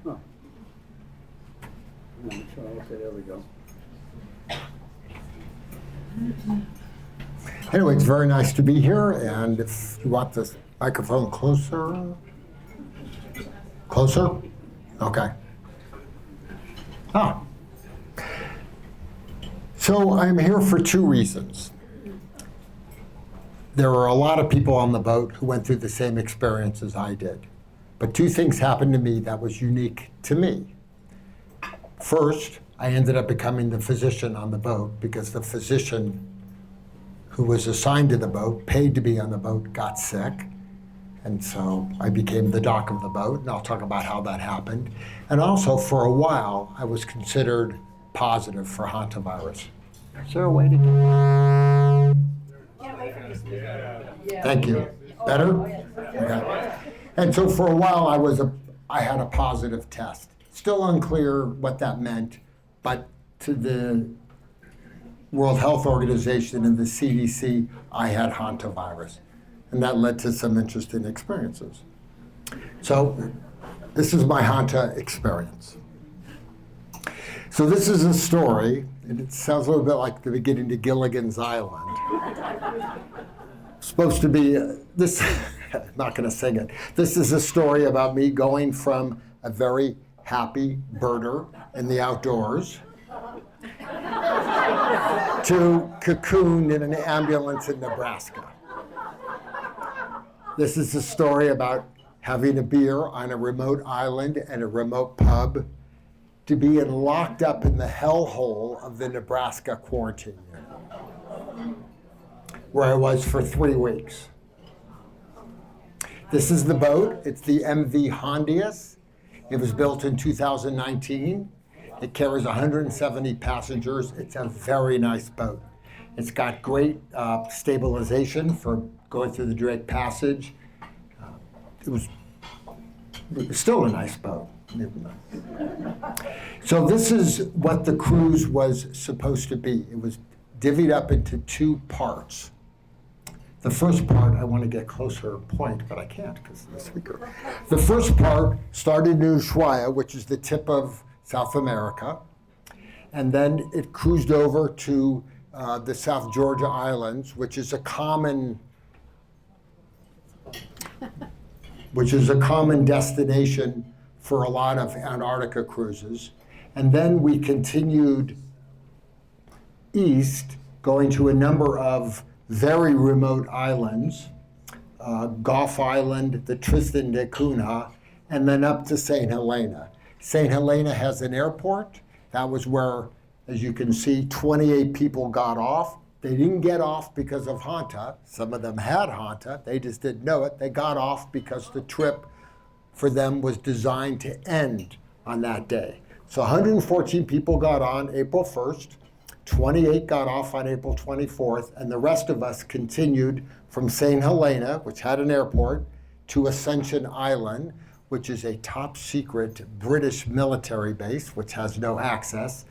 Huh. Okay, there we go. Anyway, it's very nice to be here, and if you want this microphone closer. Closer? Okay. Ah. So I'm here for two reasons. There were a lot of people on the boat who went through the same experience as I did. But two things happened to me that was unique to me. First, I ended up becoming the physician on the boat because the physician who was assigned to the boat, paid to be on the boat, got sick. And so I became the doc of the boat, and I'll talk about how that happened. And also, for a while, I was considered positive for Hantavirus. Is there a way to do that? Thank you. Better? Okay. And so for a while, I had a positive test. Still unclear what that meant, but to the World Health Organization and the CDC, I had Hantavirus. And that led to some interesting experiences. So this is my Hanta experience. So this is a story, and it sounds a little bit like the beginning to Gilligan's Island. Supposed to be, this, I'm not going to sing it. This is a story about me going from a very happy birder in the outdoors to cocoon in an ambulance in Nebraska. This is a story about having a beer on a remote island and a remote pub, to being locked up in the hellhole of the Nebraska quarantine unit, where I was for 3 weeks. This is the boat. It's the MV Hondius. It was built in 2019. It carries 170 passengers. It's a very nice boat. It's got great stabilization for going through the Drake Passage. It was still a nice boat. So this is what the cruise was supposed to be. It was divvied up into 2 parts. The first part, I want to get closer point, but I can't because of the speaker. The first part started in Ushuaia, which is the tip of South America, and then it cruised over to the South Georgia Islands, which is a common destination for a lot of Antarctica cruises. And then we continued east, going to a number of very remote islands, Gough Island, the Tristan da Cunha, and then up to St. Helena. St. Helena has an airport. That was where, as you can see, 28 people got off. They didn't get off because of Hanta. Some of them had Hanta. They just didn't know it. They got off because the trip for them was designed to end on that day. So 114 people got on April 1st. 28 got off on April 24th, and the rest of us continued from St. Helena, which had an airport, to Ascension Island, which is a top secret British military base, which has no access,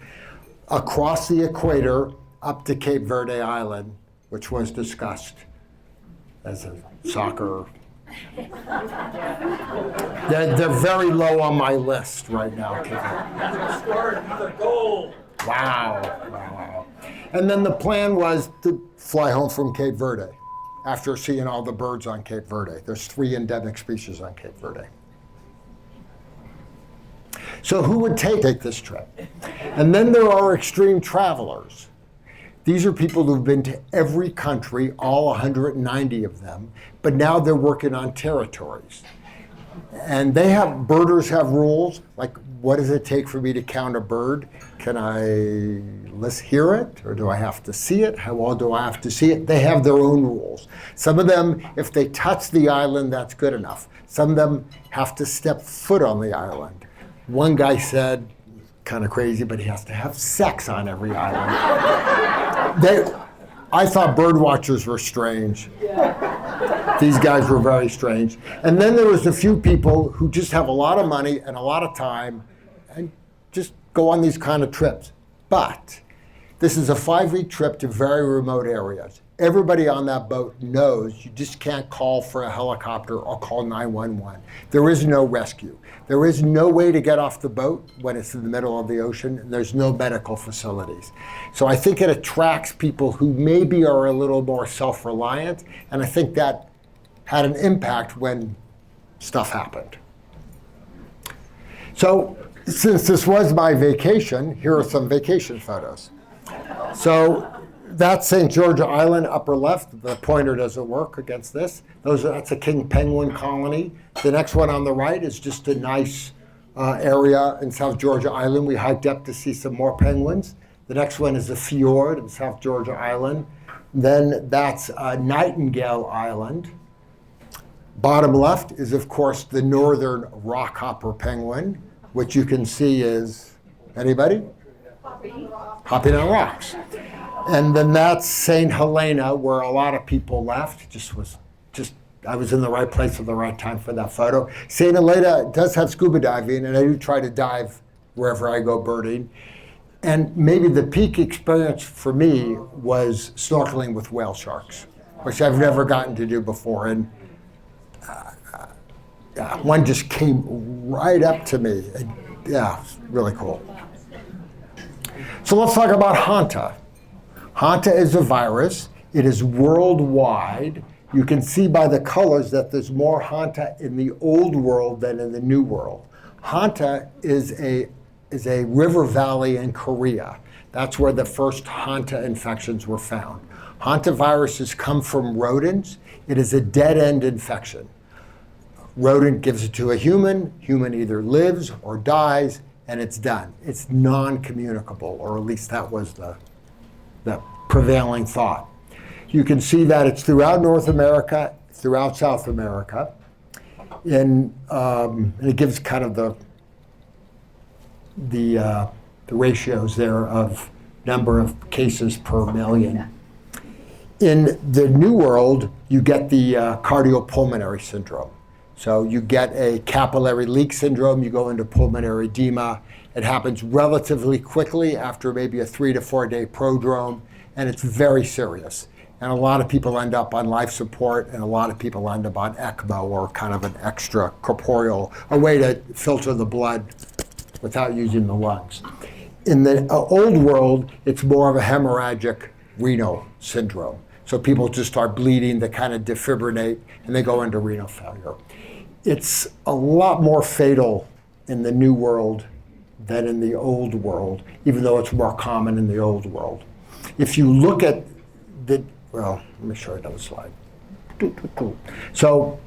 across the equator up to Cape Verde Island, which was discussed as a soccer. They're very low on my list right now. Scored another goal. Wow. And then the plan was to fly home from Cape Verde after seeing all the birds on Cape Verde. There's 3 endemic species on Cape Verde. So who would take this trip? And then there are extreme travelers. These are people who've been to every country, all 190 of them, but now they're working on territories. And birders have rules, like what does it take for me to count a bird? Can I hear it, or do I have to see it? How well do I have to see it? They have their own rules. Some of them, if they touch the island, that's good enough. Some of them have to step foot on the island. One guy said, kind of crazy, but he has to have sex on every island. I thought bird watchers were strange. These guys were very strange. And then there was a few people who just have a lot of money and a lot of time and just go on these kind of trips. But This is a 5-week trip to very remote areas. Everybody on that boat knows you just can't call for a helicopter or call 911. There is no rescue. There is no way to get off the boat when it's in the middle of the ocean, and there's no medical facilities. So I think it attracts people who maybe are a little more self-reliant, and I think that had an impact when stuff happened. So since this was my vacation, here are some vacation photos. So that's St. George Island, upper left. The pointer doesn't work against this. That's a king penguin colony. The next one on the right is just a nice area in South Georgia Island. We hiked up to see some more penguins. The next one is a fjord in South Georgia Island. Then that's Nightingale Island. Bottom left is, of course, the northern rockhopper penguin, which you can see is, anybody? Hopping on rocks. And then that's St. Helena, where a lot of people left. I was in the right place at the right time for that photo. St. Helena does have scuba diving, and I do try to dive wherever I go birding. And maybe the peak experience for me was snorkeling with whale sharks, which I've never gotten to do before. And one just came right up to me. Yeah, really cool. So let's talk about Hanta. Hanta is a virus. It is worldwide. You can see by the colors that there's more Hanta in the old world than in the new world. Hanta is a river valley in Korea. That's where the first Hanta infections were found. Hantaviruses come from rodents. It is a dead-end infection. Rodent gives it to a human either lives or dies, and it's done. It's non-communicable, or at least that was the prevailing thought. You can see that it's throughout North America, throughout South America, and it gives kind of the ratios there of number of cases per million. In the New World, you get the cardiopulmonary syndrome. So you get a capillary leak syndrome, you go into pulmonary edema. It happens relatively quickly after maybe a 3 to 4 day prodrome, and it's very serious. And a lot of people end up on life support, and a lot of people end up on ECMO, or kind of an extra corporeal, a way to filter the blood without using the lungs. In the old world, it's more of a hemorrhagic renal syndrome. So people just start bleeding, they kind of defibrillate, and they go into renal failure. It's a lot more fatal in the new world than in the old world, even though it's more common in the old world. If you look at let me show you another slide. So,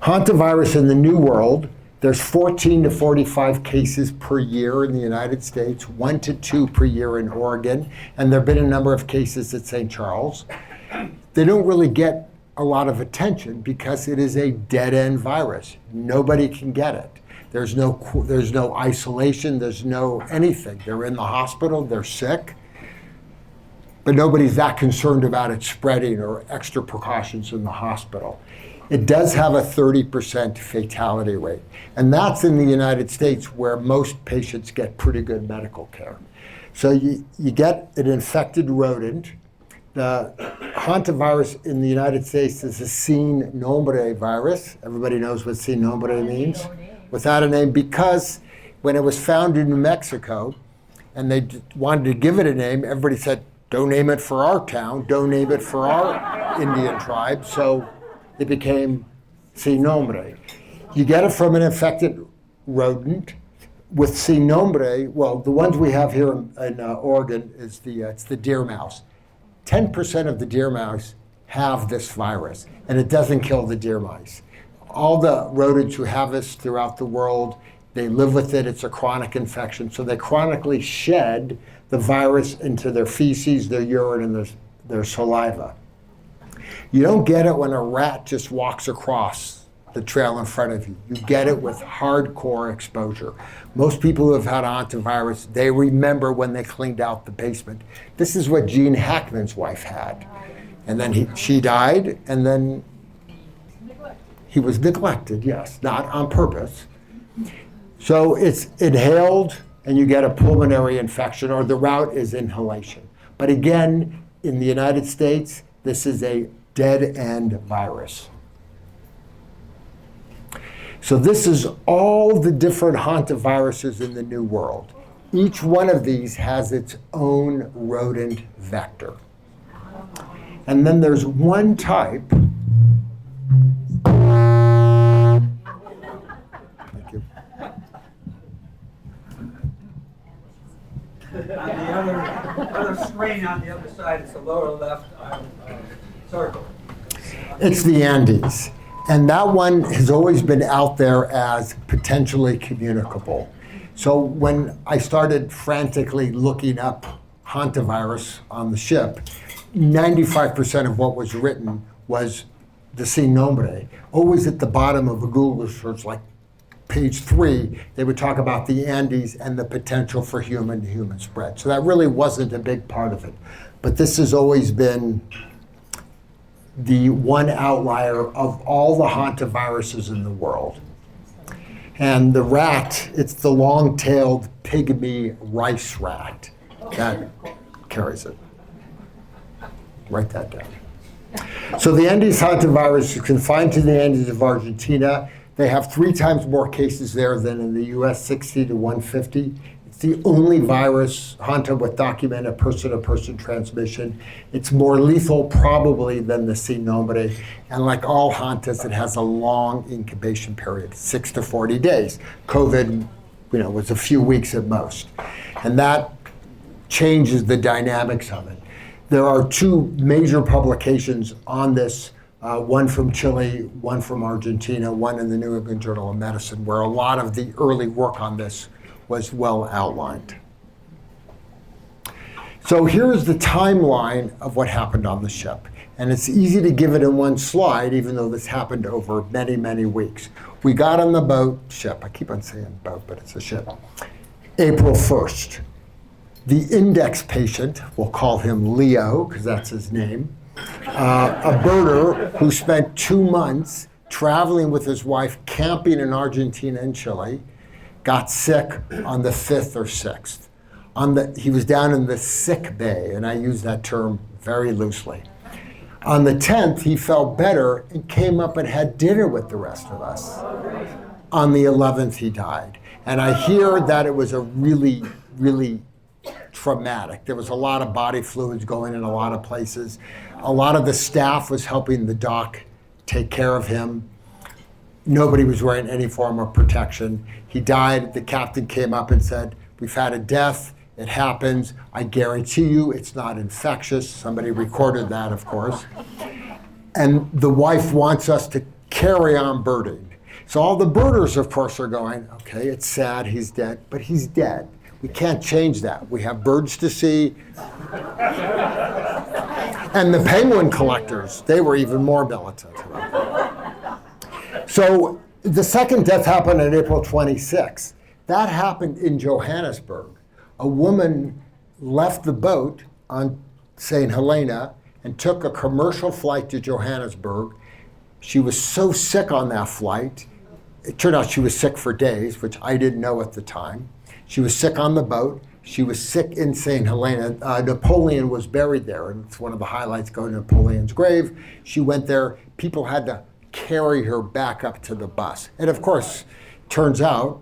hantavirus in the new world, there's 14 to 45 cases per year in the United States, 1 to 2 per year in Oregon, and there have been a number of cases at St. Charles. They don't really get a lot of attention because it is a dead-end virus. Nobody can get it. There's no isolation, there's no anything. They're in the hospital, they're sick, but nobody's that concerned about it spreading or extra precautions in the hospital. It does have a 30% fatality rate, and that's in the United States where most patients get pretty good medical care. So you get an infected rodent. The hantavirus in the United States is a sin nombre virus. Everybody knows what sin nombre means. Without a name, because when it was found in New Mexico and they wanted to give it a name, everybody said, don't name it for our town, don't name it for our Indian tribe. So it became sin nombre. You get it from an infected rodent. With sin nombre, well, the ones we have here in Oregon is it's the deer mouse. 10% of the deer mice have this virus, and it doesn't kill the deer mice. All the rodents who have this throughout the world, they live with it. It's a chronic infection, so they chronically shed the virus into their feces, their urine, and their saliva. You don't get it when a rat just walks across the trail in front of you. You get it with hardcore exposure. Most people who have had hantavirus, they remember when they cleaned out the basement. This is what Gene Hackman's wife had. And then she died, and then he was neglected, yes, not on purpose. So it's inhaled, and you get a pulmonary infection, or the route is inhalation. But again, in the United States, this is a dead-end virus. So this is all the different hantaviruses in the New World. Each one of these has its own rodent vector. And then there's one type. Thank you. On the other screen on the other side, it's the lower left circle. It's the Andes. And that one has always been out there as potentially communicable. So when I started frantically looking up hantavirus on the ship, 95% of what was written was the sin nombre. Always at the bottom of a Google search, like page 3, they would talk about the Andes and the potential for human-to-human spread. So that really wasn't a big part of it. But this has always been the one outlier of all the hantaviruses in the world. And the rat, it's the long-tailed pygmy rice rat that carries it. Write that down. So the Andes hantavirus is confined to the Andes of Argentina. They have 3 times more cases there than in the US, 60 to 150. It's the only virus, Hanta, with documented person-to-person transmission. It's more lethal probably than the sin nombre. And like all Hantas, it has a long incubation period, 6 to 40 days. COVID, was a few weeks at most. And that changes the dynamics of it. There are 2 major publications on this, one from Chile, one from Argentina, one in the New England Journal of Medicine, where a lot of the early work on this was well outlined. So here is the timeline of what happened on the ship. And it's easy to give it in one slide, even though this happened over many, many weeks. We got on the ship, I keep on saying boat, but it's a ship, April 1st. The index patient, we'll call him Leo, because that's his name, a birder who spent 2 months traveling with his wife, camping in Argentina and Chile, got sick on the 5th or 6th. He was down in the sick bay, and I use that term very loosely. On the 10th, he felt better and came up and had dinner with the rest of us. On the 11th, he died. And I hear that it was a really, really traumatic. There was a lot of body fluids going in a lot of places. A lot of the staff was helping the doc take care of him. Nobody was wearing any form of protection. He died. The captain came up and said, "We've had a death. It happens. I guarantee you it's not infectious." Somebody recorded that, of course. And the wife wants us to carry on birding. So all the birders, of course, are going, okay, it's sad, he's dead, but he's dead. We can't change that. We have birds to see. And the penguin collectors, they were even more militant. So the second death happened on April 26th. That happened in Johannesburg. A woman left the boat on St. Helena and took a commercial flight to Johannesburg. She was so sick on that flight. It turned out she was sick for days, which I didn't know at the time. She was sick on the boat. She was sick in St. Helena. Napoleon was buried there, and it's one of the highlights going to Napoleon's grave. She went there. People had to carry her back up to the bus. And of course, turns out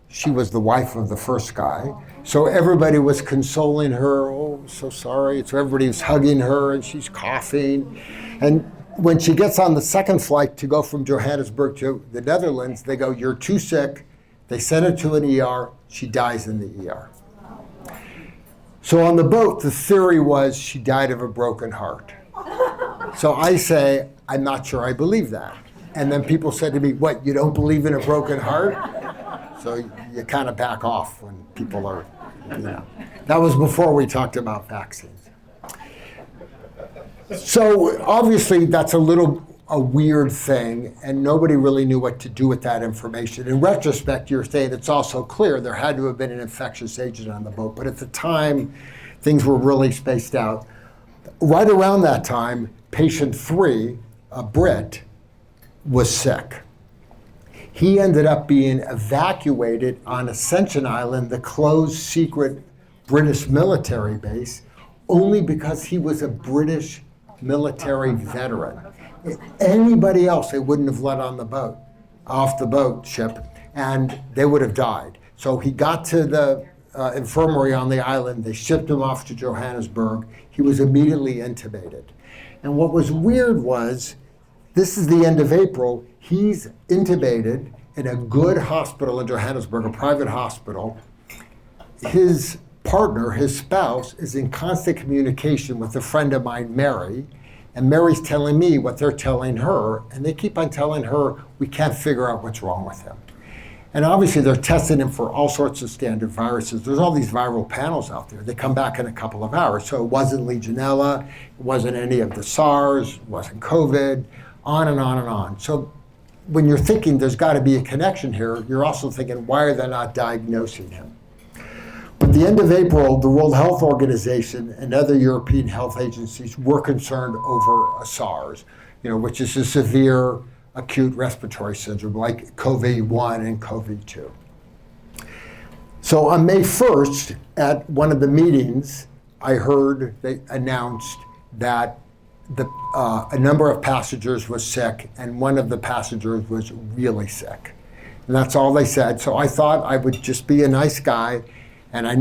she was the wife of the first guy. So everybody was consoling her. "Oh, so sorry." So everybody was hugging her, and she's coughing. And when she gets on the second flight to go from Johannesburg to the Netherlands, they go, "You're too sick." They send her to an ER. She dies in the ER. So on the boat, the theory was she died of a broken heart. So I say, I'm not sure I believe that. And then people said to me, "What, you don't believe in a broken heart?" So you kind of back off when people are, That was before we talked about vaccines. So obviously that's a weird thing, and nobody really knew what to do with that information. In retrospect, you're saying it's also clear there had to have been an infectious agent on the boat, but at the time, things were really spaced out. Right around that time, patient 3, a Brit, was sick. He ended up being evacuated on Ascension Island, the closed secret British military base, only because he was a British military veteran. Anybody else they wouldn't have let on the boat, off the boat ship, and they would have died. So he got to the infirmary on the island. They shipped him off to Johannesburg. He was immediately intubated. And what was weird was, this is the end of April, he's intubated in a good hospital in Johannesburg, a private hospital. His partner, his spouse, is in constant communication with a friend of mine, Mary, and Mary's telling me what they're telling her, and they keep on telling her, we can't figure out what's wrong with him. And obviously they're testing him for all sorts of standard viruses. There's all these viral panels out there. They come back in a couple of hours. So it wasn't Legionella, it wasn't any of the SARS, it wasn't COVID, on and on and on. So when you're thinking there's got to be a connection here, you're also thinking, why are they not diagnosing him? At the end of April, the World Health Organization and other European health agencies were concerned over a SARS, which is a severe acute respiratory syndrome like COVID-1 and COVID-2. So on May 1st, at one of the meetings, I heard they announced that a number of passengers was sick, and one of the passengers was really sick. And that's all they said. So I thought I would just be a nice guy, and I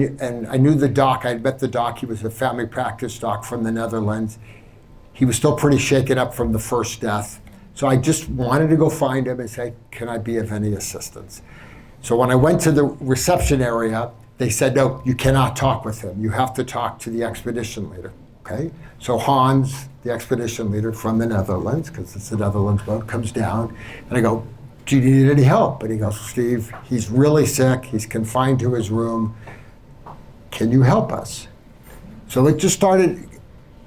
knew the doc. I'd met the doc. He was a family practice doc from the Netherlands. He was still pretty shaken up from the first death. So I just wanted to go find him and say, can I be of any assistance? So when I went to the reception area, they said, no, you cannot talk with him. You have to talk to the expedition leader, okay? So Hans, the expedition leader from the Netherlands, because it's the Netherlands boat, comes down, and I go, do you need any help? And he goes, Steve, he's really sick. He's confined to his room. Can you help us? So it just started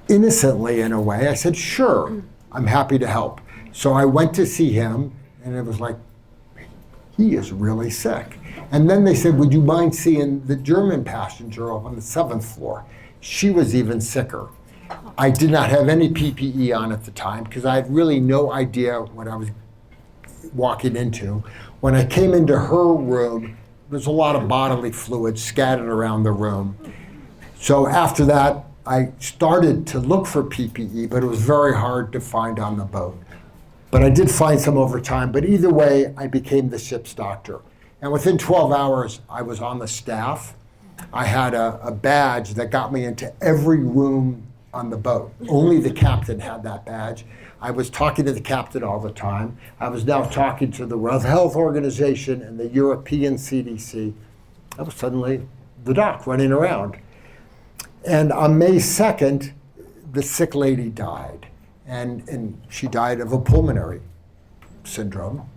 innocently in a way. I said, sure, I'm happy to help. So I went to see him, and it was like, he is really sick. And then they said, would you mind seeing the German passenger on the 7th floor? She was even sicker. I did not have any PPE on at the time because I had really no idea what I was walking into. When I came into her room, there's a lot of bodily fluid scattered around the room. So after that, I started to look for PPE, but it was very hard to find on the boat. But I did find some over time. But either way, I became the ship's doctor. And within 12 hours, I was on the staff. I had a badge that got me into every room on the boat. Only the captain had that badge. I was talking to the captain all the time. I was now talking to the World Health Organization and the European CDC. I was suddenly the doc running around. And on May 2nd, the sick lady died. And she died of a pulmonary syndrome.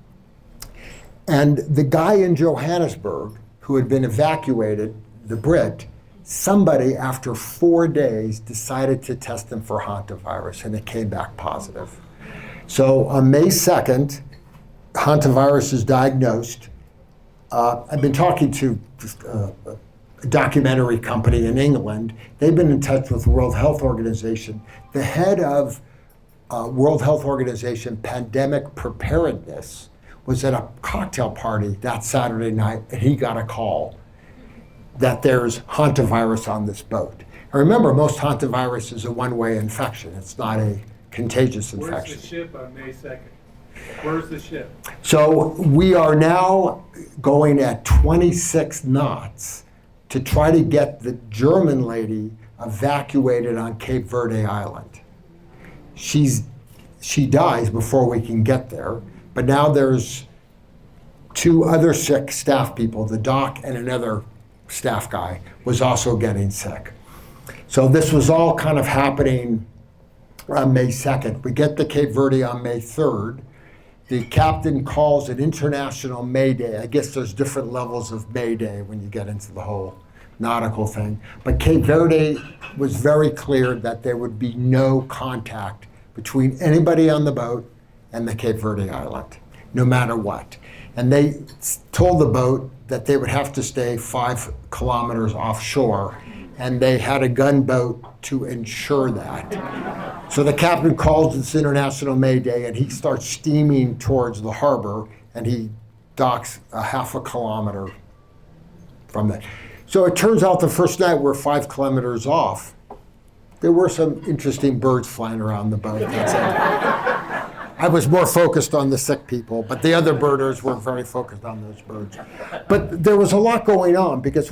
And the guy in Johannesburg who had been evacuated, the Brit, somebody after 4 days decided to test him for Hantavirus, and it came back positive. So on May 2nd, Hantavirus is diagnosed. I've been talking to a documentary company in England. They've been in touch with the World Health Organization. The head of World Health Organization pandemic preparedness was at a cocktail party that Saturday night, and he got a call that there's hantavirus on this boat. And remember, most hantavirus is a one-way infection. It's not a contagious infection. Where's the ship on May 2nd? Where's the ship? So we are now going at 26 knots to try to get the German lady evacuated on Cape Verde Island. She dies before we can get there, but now there's 2 other sick staff people, the doc and another staff guy was also getting sick. So this was all kind of happening on May 2nd. We get to Cape Verde on May 3rd. The captain calls an international May Day. I guess there's different levels of May Day when you get into the whole nautical thing. But Cape Verde was very clear that there would be no contact between anybody on the boat and the Cape Verde Island, no matter what. And they told the boat that they would have to stay 5 kilometers offshore, and they had a gunboat to ensure that. So the captain calls this International May Day, and he starts steaming towards the harbor, and he docks a half a kilometer from that. So it turns out the first night we're 5 kilometers off, There were some interesting birds flying around the boat. That's it. I was more focused on the sick people, but the other birders were very focused on those birds. But there was a lot going on because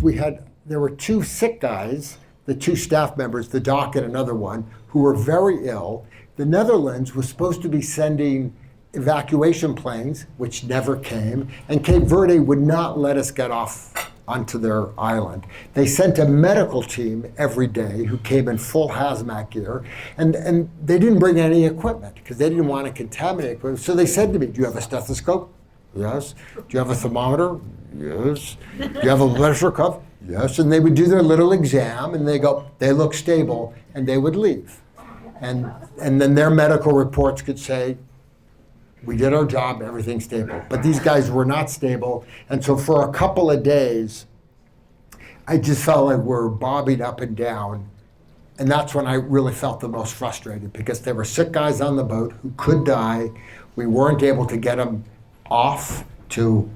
there were two sick guys, the two staff members, the doc and another one, who were very ill. The Netherlands was supposed to be sending evacuation planes, which never came, and Cape Verde would not let us get off onto their island. They sent a medical team every day who came in full hazmat gear, and they didn't bring any equipment because they didn't want to contaminate equipment. So they said to me, do you have a stethoscope? Yes. Do you have a thermometer? Yes. Do you have a pressure cuff? Yes. And they would do their little exam, and they look stable, and they would leave. And then their medical reports could say, we did our job, everything's stable. But these guys were not stable. And so for a couple of days, I just felt like we're bobbing up and down. And that's when I really felt the most frustrated because there were sick guys on the boat who could die. We weren't able to get them off to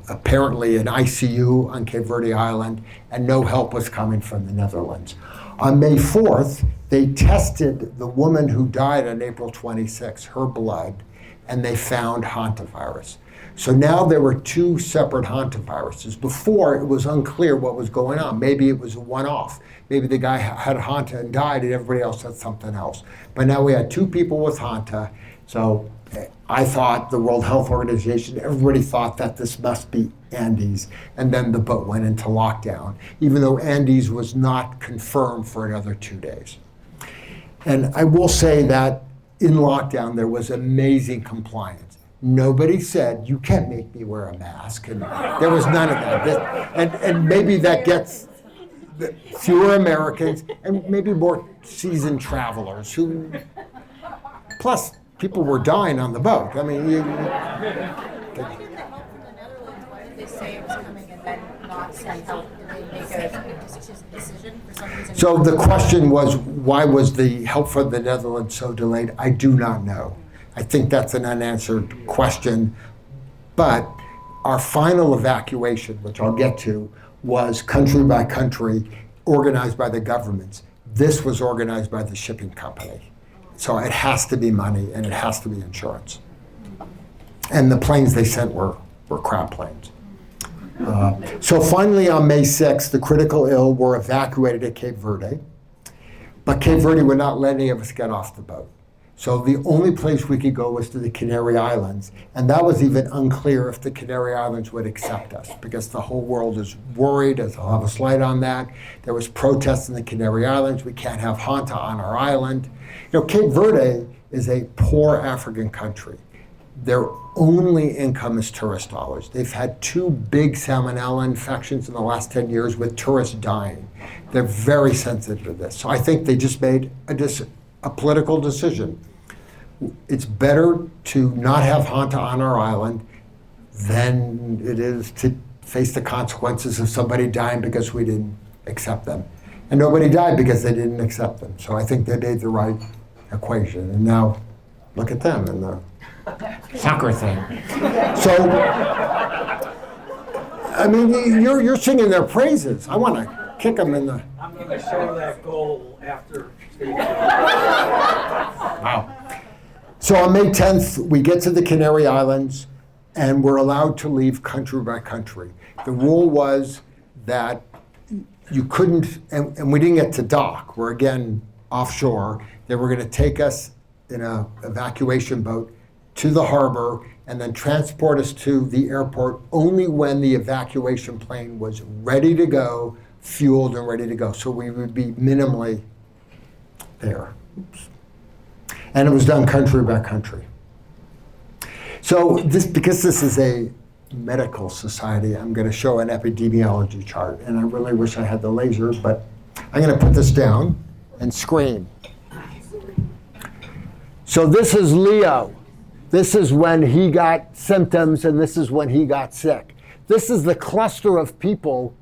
apparently an ICU on Cape Verde Island, and no help was coming from the Netherlands. On May 4th, they tested the woman who died on April 26th, her blood, and they found Hantavirus. So now there were two separate hantaviruses. Before, it was unclear what was going on. Maybe it was a one-off. Maybe the guy had Hanta and died, and everybody else had something else. But now we had two people with Hanta. So I thought, the World Health Organization, everybody thought that this must be Andes. And then the boat went into lockdown, even though Andes was not confirmed for another 2 days. And I will say that in lockdown, there was amazing compliance. Nobody said, you can't make me wear a mask. And there was none of that. And maybe that gets fewer Americans and maybe more seasoned travelers who, plus people were dying on the boat. I mean, Why did the help from the Netherlands, why did they say it was coming and then not send help? Did they make a decision for some reason? so the question was, why was the help from the Netherlands so delayed? I do not know. I think that's an unanswered question. But our final evacuation, which I'll get to, was country by country, organized by the governments. This was organized by the shipping company. So it has to be money and it has to be insurance. And the planes they sent were crap planes. So finally on May 6th, the critical ill were evacuated at Cape Verde. But Cape Verde would not let any of us get off the boat. So the only place we could go was to the Canary Islands. And that was even unclear if the Canary Islands would accept us because the whole world is worried, as I'll have a slide on that. There was protests in the Canary Islands. We can't have Hanta on our island. You know, Cape Verde is a poor African country. Their only income is tourist dollars. They've had 2 big salmonella infections in the last 10 years with tourists dying. They're very sensitive to this. So I think they just made a political decision. It's better to not have Hanta on our island than it is to face the consequences of somebody dying because we didn't accept them. And nobody died because they didn't accept them. So I think they made the right equation. And now look at them in the soccer thing. So, I mean, you're singing their praises. I want to kick them in the... I'm going to show that goal after. Wow. So on May 10th, we get to the Canary Islands, and we're allowed to leave country by country. The rule was that you couldn't, and we didn't get to dock. We're again offshore. They were going to take us in an evacuation boat to the harbor and then transport us to the airport only when the evacuation plane was ready to go, fueled and ready to go. So we would be minimally there. Oops. And it was done country by country. So because this is a medical society, I'm going to show an epidemiology chart. And I really wish I had the laser, but I'm going to put this down and screen. So this is Leo. This is when he got symptoms, and this is when he got sick. This is the cluster of people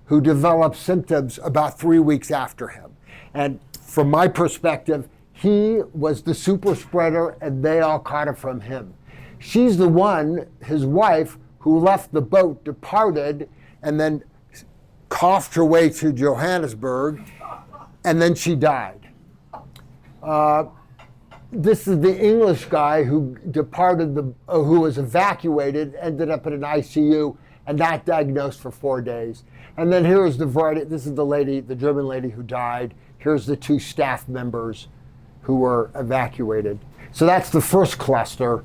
who developed symptoms about 3 weeks after him. And from my perspective, he was the super spreader, and they all caught it from him. She's the one, his wife, who left the boat, departed, and then coughed her way to Johannesburg, and then she died. This is the English guy who departed, who was evacuated, ended up in an ICU, and not diagnosed for 4 days. And then here's the variety. This is the lady, the German lady who died. Here's the 2 staff members who were evacuated. So that's the first cluster.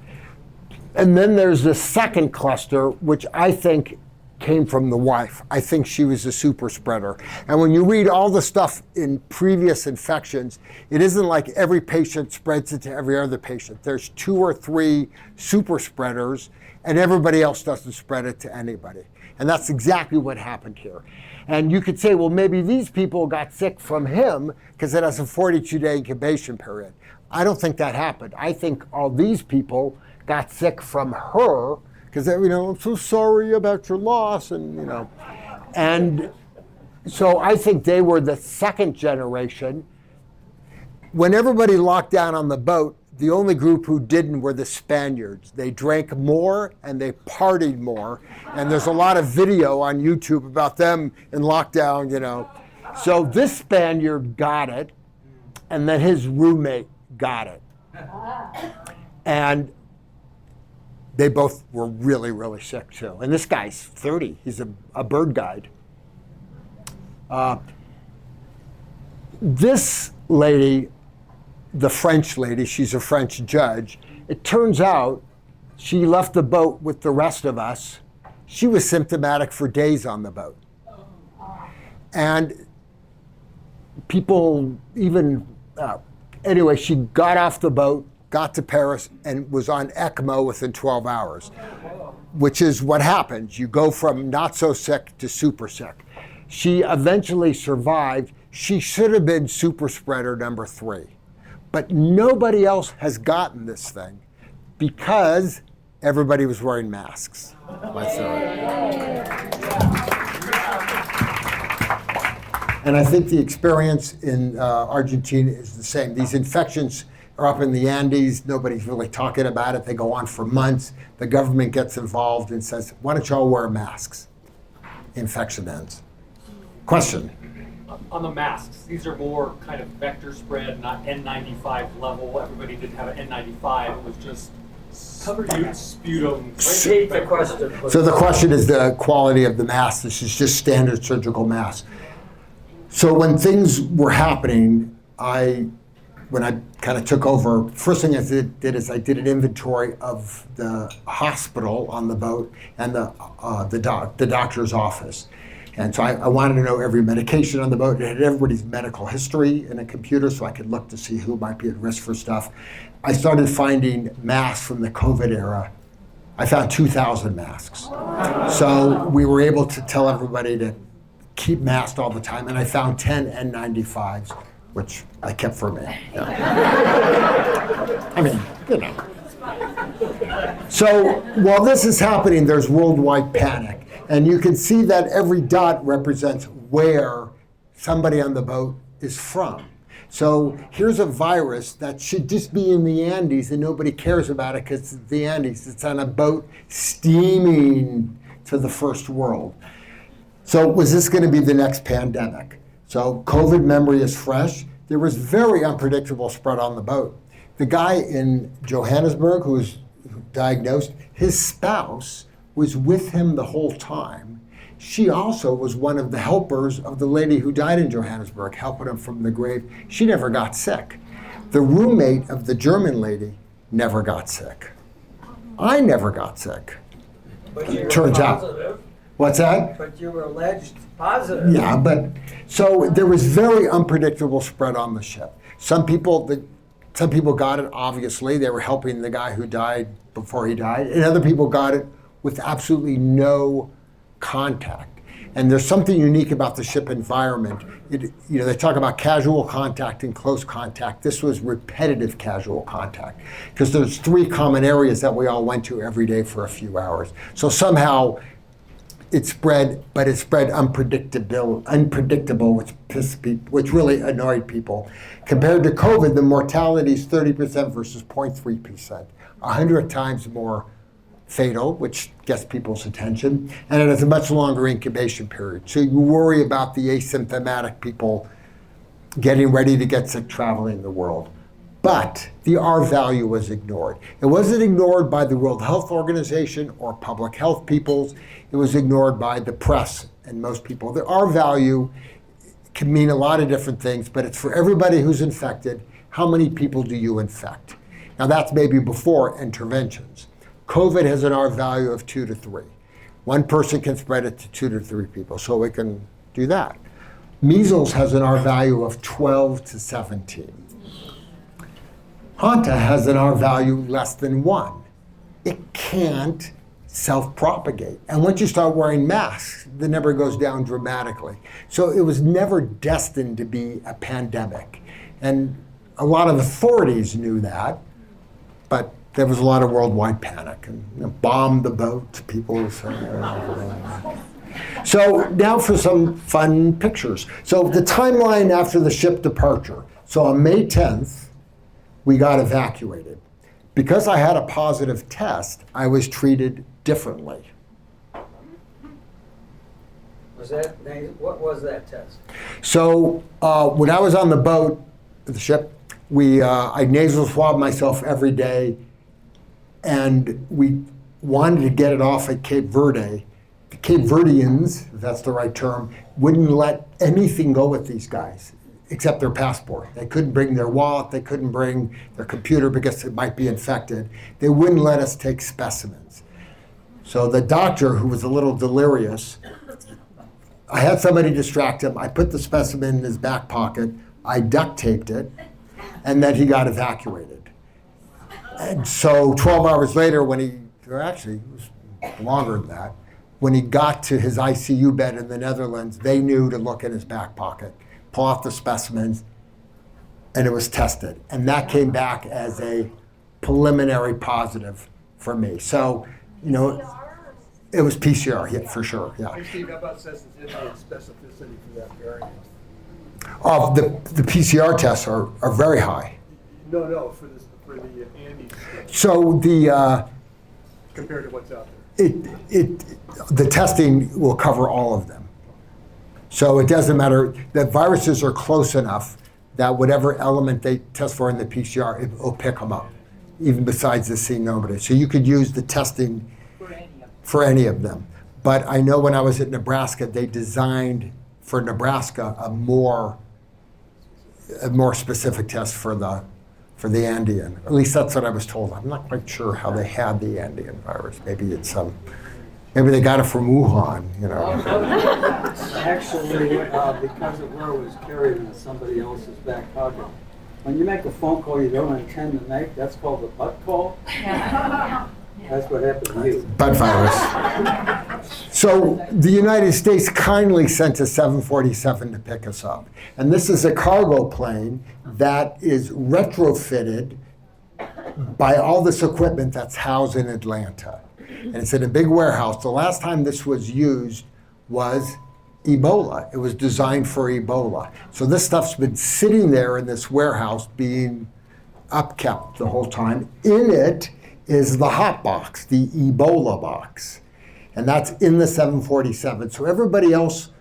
And then there's the second cluster, which I think came from the wife. I think she was a super spreader. And when you read all the stuff in previous infections, it isn't like every patient spreads it to every other patient. There's 2 or 3 super spreaders, and everybody else doesn't spread it to anybody. And that's exactly what happened here. And you could say, well, maybe these people got sick from him because it has a 42-day incubation period. I don't think that happened. I think all these people got sick from her because, I'm so sorry about your loss, and, And so I think they were the second generation. When everybody locked down on the boat, the only group who didn't were the Spaniards. They drank more and they partied more. And there's a lot of video on YouTube about them in lockdown, So this Spaniard got it, and then his roommate got it. And they both were really, really sick too. And this guy's 30. He's a bird guide. This lady, the French lady, she's a French judge. It turns out she left the boat with the rest of us. She was symptomatic for days on the boat. And people even, anyway, she got off the boat, got to Paris, and was on ECMO within 12 hours, which is what happens. You go from not so sick to super sick. She eventually survived. She should have been super spreader number 3. But nobody else has gotten this thing because everybody was wearing masks. My theory. And I think the experience in Argentina is the same. These infections are up in the Andes. Nobody's really talking about it. They go on for months. The government gets involved and says, why don't y'all wear masks? Infection ends. Question? On the masks, these are more kind of vector spread, not N95 level. Everybody didn't have an N95. It was just sputum. Repeat the question. So the question is the quality of the mask. This is just standard surgical mask. So when things were happening, when I kind of took over, first thing I did is I did an inventory of the hospital on the boat and the doctor's office. And so I wanted to know every medication on the boat. It had everybody's medical history in a computer so I could look to see who might be at risk for stuff. I started finding masks from the COVID era. I found 2,000 masks. So we were able to tell everybody to keep masked all the time. And I found 10 N95s, which I kept for me. I mean, So while this is happening, there's worldwide panic. And you can see that every dot represents where somebody on the boat is from. So here's a virus that should just be in the Andes and nobody cares about it because it's the Andes. It's on a boat steaming to the first world. So was this going to be the next pandemic? So COVID memory is fresh. There was very unpredictable spread on the boat. The guy in Johannesburg who was diagnosed, his spouse was with him the whole time. She also was one of the helpers of the lady who died in Johannesburg, helping him from the grave. She never got sick. The roommate of the German lady never got sick. I never got sick. But you were Turns out. positive. What's that? But you were alleged positive. Yeah, but so there was very unpredictable spread on the ship. Some people got it, obviously. They were helping the guy who died before he died. And other people got it with absolutely no contact. And there's something unique about the ship environment. They talk about casual contact and close contact. This was repetitive casual contact because there's 3 common areas that we all went to every day for a few hours. So somehow it spread, but it spread unpredictable, which really annoyed people. Compared to COVID, the mortality is 30% versus 0.3%, 100 times more fatal, which gets people's attention, and it has a much longer incubation period. So you worry about the asymptomatic people getting ready to get sick, traveling the world. But the R value was ignored. It wasn't ignored by the World Health Organization or public health peoples. It was ignored by the press and most people. The R value can mean a lot of different things, but it's for everybody who's infected. How many people do you infect? Now that's maybe before interventions. COVID has an R value of 2 to 3. One person can spread it to 2 to 3 people, so we can do that. Measles has an R value of 12 to 17. Hanta has an R value less than 1. It can't self-propagate. And once you start wearing masks, the number goes down dramatically. So it was never destined to be a pandemic. And a lot of authorities knew that, but there was a lot of worldwide panic and bombed the boat, people were saying. So now for some fun pictures. So the timeline after the ship departure. So on May 10th, we got evacuated. Because I had a positive test, I was treated differently. What was that test? So when I was on the boat, the ship, I nasal swabbed myself every day, and we wanted to get it off at Cape Verde. The Cape Verdeans, if that's the right term, wouldn't let anything go with these guys except their passport. They couldn't bring their wallet, they couldn't bring their computer because it might be infected. They wouldn't let us take specimens. So the doctor, who was a little delirious, I had somebody distract him. I put the specimen in his back pocket, I duct taped it, and then he got evacuated. And so 12 hours later, actually it was longer than that, when he got to his ICU bed in the Netherlands, they knew to look in his back pocket, pull off the specimens, and it was tested. And that came back as a preliminary positive for me. So, it was PCR, yeah, for sure, yeah. Hey, Steve, how about sensitivity and specificity for that variant? The PCR tests are very high. No, for the Andes. So Compared to what's out there. the testing will cover all of them. So it doesn't matter, the viruses are close enough that whatever element they test for in the PCR, it will pick them up, even besides the C nobody. So you could use the testing for any of them. But I know when I was at Nebraska, they designed for Nebraska a more specific test for the Andean. At least that's what I was told. I'm not quite sure how they had the Andean virus. Maybe maybe they got it from Wuhan, Actually, because of where it was carried in somebody else's back pocket. When you make a phone call you don't intend to make, that's called a butt call. That's what happened to you. Butt virus. So the United States kindly sent a 747 to pick us up. And this is a cargo plane that is retrofitted by all this equipment that's housed in Atlanta. And it's in a big warehouse. The last time this was used was Ebola. It was designed for Ebola. So this stuff's been sitting there in this warehouse being upkept the whole time. In it is the hot box, the Ebola box. And that's in the 747. So everybody else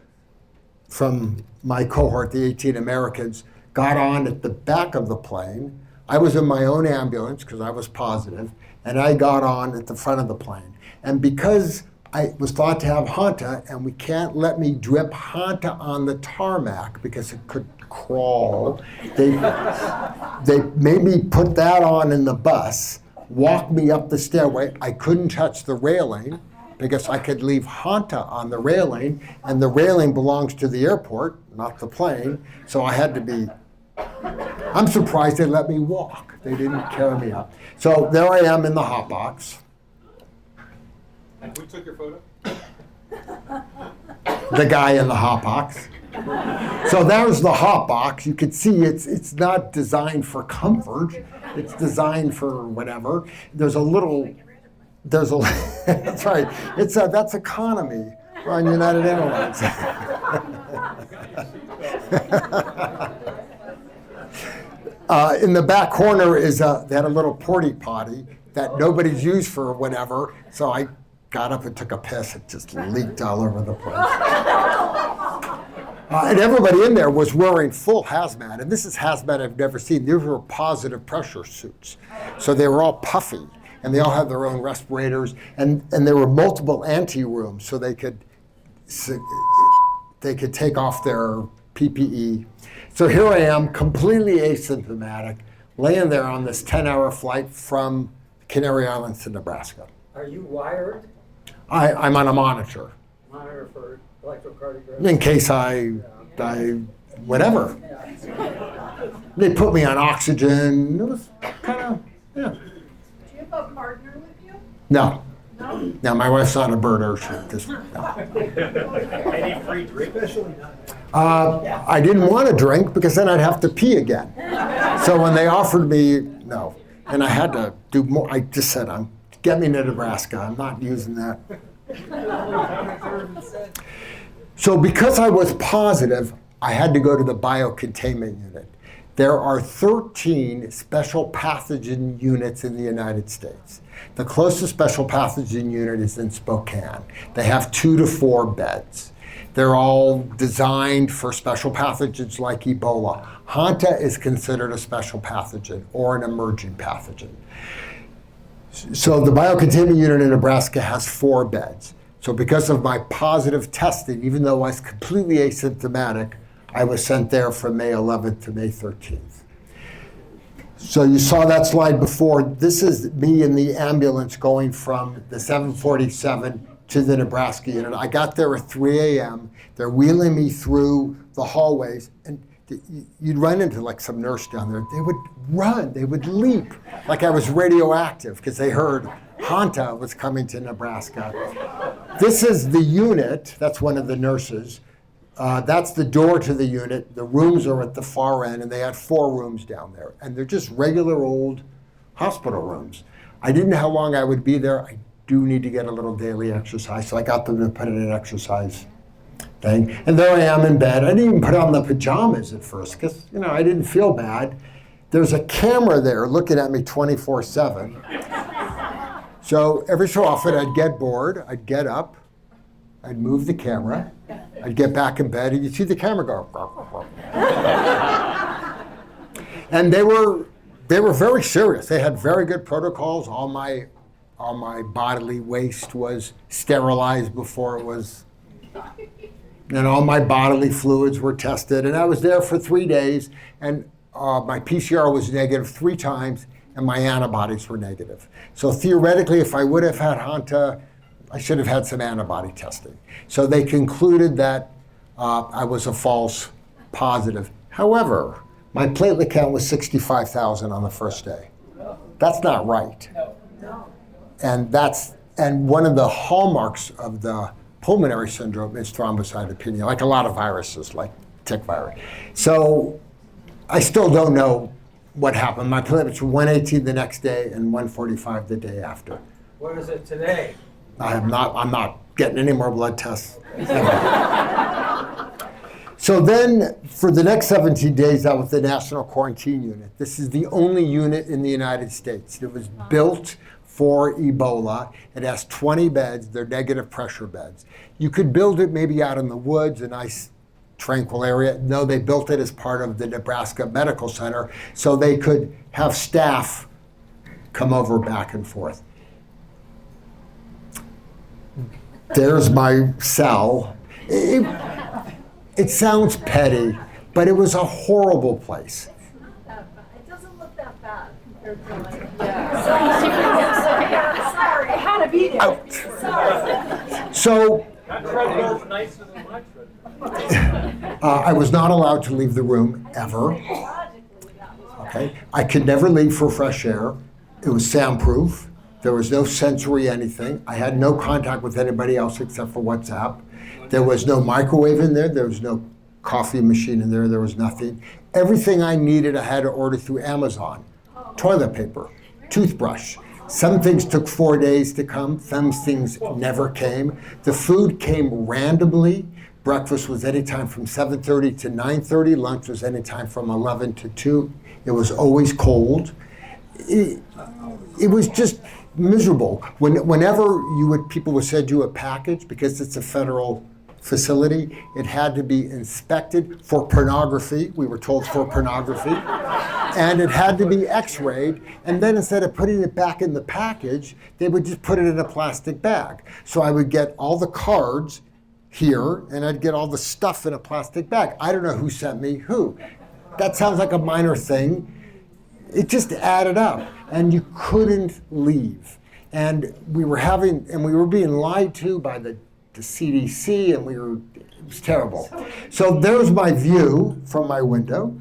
from my cohort, the 18 Americans, got on at the back of the plane. I was in my own ambulance because I was positive, and I got on at the front of the plane. And because I was thought to have Hanta, and we can't let me drip Hanta on the tarmac because it could crawl, they made me put that on in the bus, walk me up the stairway. I couldn't touch the railing because I could leave Hanta on the railing, and the railing belongs to the airport, not the plane, so I had to be, I'm surprised they let me walk. They didn't carry me up. So there I am in the hot box. And who took your photo? The guy in the hot box. So there's the hot box. You can see it's not designed for comfort. It's designed for whatever. That's right. That's economy on United Airlines. In the back corner they had a little porta potty that nobody's used for whatever. So I got up and took a piss. It just leaked all over the place. And everybody in there was wearing full hazmat. And this is hazmat I've never seen. These were positive pressure suits. So they were all puffy. And they all had their own respirators. And there were multiple ante-rooms so they could take off their PPE. So here I am, completely asymptomatic, laying there on this 10-hour flight from Canary Islands to Nebraska. Are you wired? I'm on a monitor Monitor for electrocardiogram? in case I whatever. They put me on oxygen. It was kind of, yeah. Do you have a partner with you? No. No? No, my wife's not a birder. She just, no. Any free drink? Especially not. I didn't want to drink because then I'd have to pee again. So when they offered me, no. And I had to do more. I just said, get me to Nebraska. I'm not using that. So because I was positive, I had to go to the biocontainment unit. There are 13 special pathogen units in the United States. The closest special pathogen unit is in Spokane. They have 2 to 4 beds. They're all designed for special pathogens like Ebola. Hanta is considered a special pathogen or an emerging pathogen. So the biocontainment unit in Nebraska has 4 beds. So because of my positive testing, even though I was completely asymptomatic, I was sent there from May 11th to May 13th. So you saw that slide before. This is me in the ambulance going from the 747 to the Nebraska unit. I got there at 3 a.m. They're wheeling me through the hallways, and you'd run into like some nurse down there. They would run, they would leap like I was radioactive because they heard Hanta was coming to Nebraska. This is the unit. That's one of the nurses. That's the door to the unit. The rooms are at the far end, and they had 4 rooms down there. And they're just regular old hospital rooms. I didn't know how long I would be there. I do need to get a little daily exercise, so I got them to put in an exercise thing. And there I am in bed. I didn't even put on the pajamas at first because, I didn't feel bad. There's a camera there looking at me 24/7. So every so often I'd get bored, I'd get up, I'd move the camera, I'd get back in bed, and you'd see the camera go. And they were very serious. They had very good protocols. All my bodily waste was sterilized before it was, and all my bodily fluids were tested. And I was there for 3 days, and my PCR was negative 3 times, and my antibodies were negative. So theoretically, if I would have had Hanta, I should have had some antibody testing. So they concluded that I was a false positive. However, my platelet count was 65,000 on the first day. That's not right. And one of the hallmarks of the pulmonary syndrome is thrombocytopenia, like a lot of viruses, like tick virus. So I still don't know what happened. My platelets were 118 the next day and 145 the day after. What is it today? I'm not getting any more blood tests. So then, for the next 17 days, I was the National Quarantine Unit. This is the only unit in the United States. It was built for Ebola. It has 20 beds. They're negative pressure beds. You could build it maybe out in the woods, a nice tranquil area. No, they built it as part of the Nebraska Medical Center so they could have staff come over back and forth. There's my cell. It sounds petty, but it was a horrible place. It doesn't look that bad compared to like. Sorry, I had to be there. Sorry. So That treadmill's nicer than my treadmill. I was not allowed to leave the room ever. Okay, I could never leave for fresh air. It was soundproof. There was no sensory anything. I had no contact with anybody else except for WhatsApp. There was no microwave in there. There was no coffee machine in there. There was nothing. Everything I needed, I had to order through Amazon. Toilet paper, toothbrush. Some things took 4 days to come. Some things never came. The food came randomly. Breakfast was anytime from 7:30 to 9:30. Lunch was anytime from 11 to 2. It was always cold. It was just miserable. Whenever people would send you a package, because it's a federal facility. It had to be inspected for pornography. We were told for pornography. And it had to be x-rayed. And then instead of putting it back in the package, they would just put it in a plastic bag. So I would get all the cards here, and I'd get all the stuff in a plastic bag. I don't know who sent me who. That sounds like a minor thing. It just added up, and you couldn't leave. And we were being lied to by the CDC, and it was terrible. So there's my view from my window.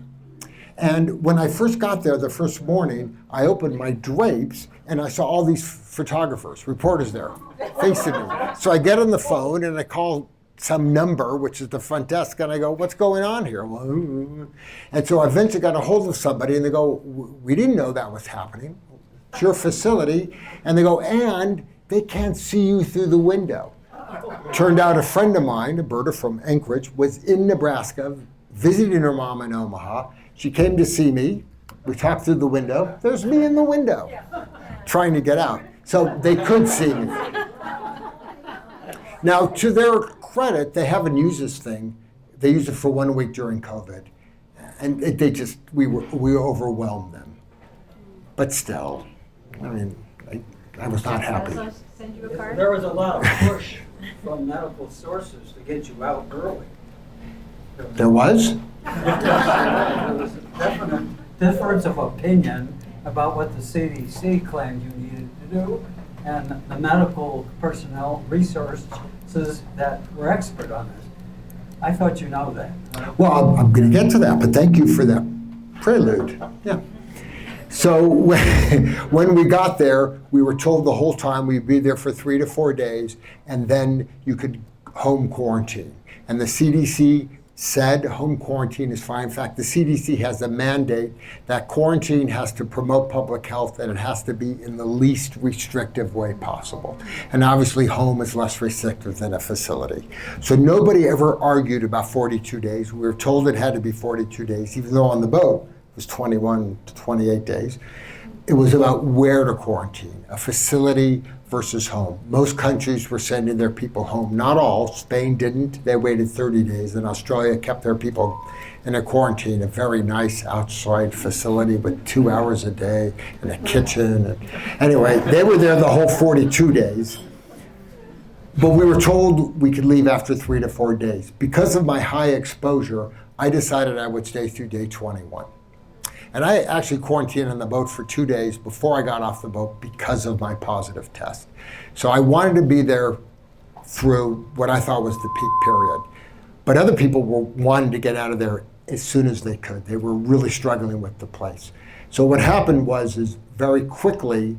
And when I first got there the first morning, I opened my drapes and I saw all these photographers, reporters there, facing me. So I get on the phone and I call some number, which is the front desk, and I go, what's going on here? And so I eventually got a hold of somebody and they go, we didn't know that was happening. It's your facility. And they go, and they can't see you through the window. Turned out a friend of mine, Berta from Anchorage, was in Nebraska visiting her mom in Omaha. She came to see me. We talked through the window. There's me in the window trying to get out. So they could see me. Now, to their credit, they haven't used this thing. They used it for 1 week during COVID. And we overwhelmed them. But still, I mean, I was not happy. Send you a card? There was a lot of push from medical sources to get you out early. There was? There was a definite difference of opinion about what the CDC claimed you needed to do, and the medical personnel resources that were expert on this. I thought you know that. Well, I'm going to get to that, but thank you for that prelude. Yeah. So when we got there, we were told the whole time we'd be there for 3 to 4 days, and then you could home quarantine. And the CDC said home quarantine is fine. In fact, the CDC has a mandate that quarantine has to promote public health and it has to be in the least restrictive way possible. And obviously home is less restrictive than a facility. So nobody ever argued about 42 days. We were told it had to be 42 days, even though on the boat it was 21 to 28 days. It was about where to quarantine, a facility versus home. Most countries were sending their people home. Not all. Spain didn't. They waited 30 days. And Australia kept their people in a quarantine, a very nice outside facility with 2 hours a day and a kitchen. And anyway, they were there the whole 42 days. But we were told we could leave after 3 to 4 days. Because of my high exposure, I decided I would stay through day 21. And I actually quarantined on the boat for 2 days before I got off the boat because of my positive test. So I wanted to be there through what I thought was the peak period. But other people wanted to get out of there as soon as they could. They were really struggling with the place. So what happened is very quickly,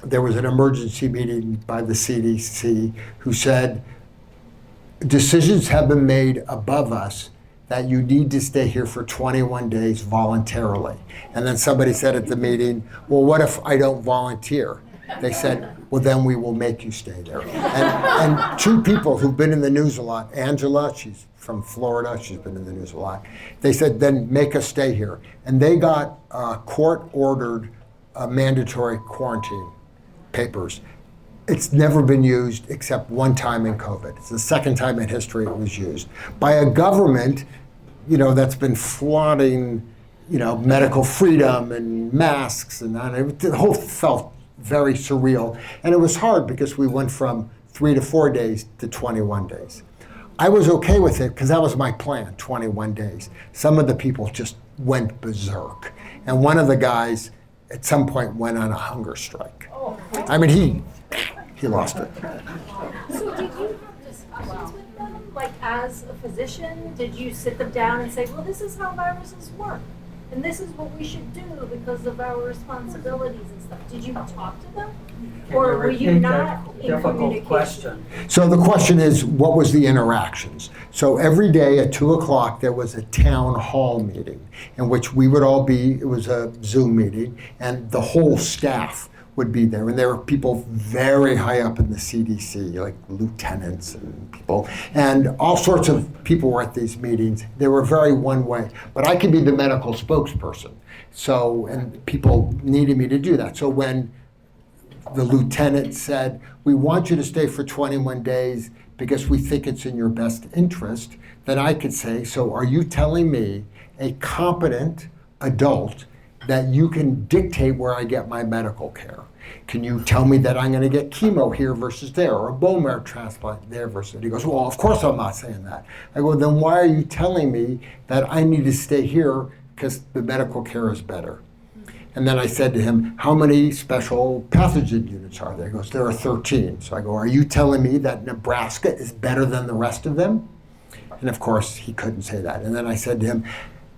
there was an emergency meeting by the CDC who said, decisions have been made above us that you need to stay here for 21 days voluntarily. And then somebody said at the meeting, well, what if I don't volunteer? They said, well, then we will make you stay there. And two people who've been in the news a lot, Angela, she's from Florida, she's been in the news a lot, they said, then make us stay here. And they got court-ordered mandatory quarantine papers. It's never been used except one time in COVID. It's the second time in history it was used by a government, that's been flaunting, medical freedom and masks and that. The whole felt very surreal. And it was hard because we went from 3 to 4 days to 21 days. I was okay with it because that was my plan, 21 days. Some of the people just went berserk. And one of the guys at some point went on a hunger strike. I mean, he lost it. So did you have discussions with them? Like as a physician, did you sit them down and say, well, this is how viruses work? And this is what we should do because of our responsibilities and stuff. Did you talk to them? Or were you not in difficult communication? question? So the question is, what was the interactions? So every day at 2 o'clock, there was a town hall meeting in which we would all be, it was a Zoom meeting, and the whole staff would be there. And there were people very high up in the CDC, like lieutenants and people, and all sorts of people were at these meetings. They were very one way, but I could be the medical spokesperson. So, and people needed me to do that. So when the lieutenant said, we want you to stay for 21 days because we think it's in your best interest, then I could say, so are you telling me, a competent adult, that you can dictate where I get my medical care? Can you tell me that I'm going to get chemo here versus there, or a bone marrow transplant there versus there? He goes, well, of course I'm not saying that. I go, then why are you telling me that I need to stay here because the medical care is better? And then I said to him, how many special pathogen units are there? He goes, there are 13. So I go, are you telling me that Nebraska is better than the rest of them? And of course, he couldn't say that. And then I said to him,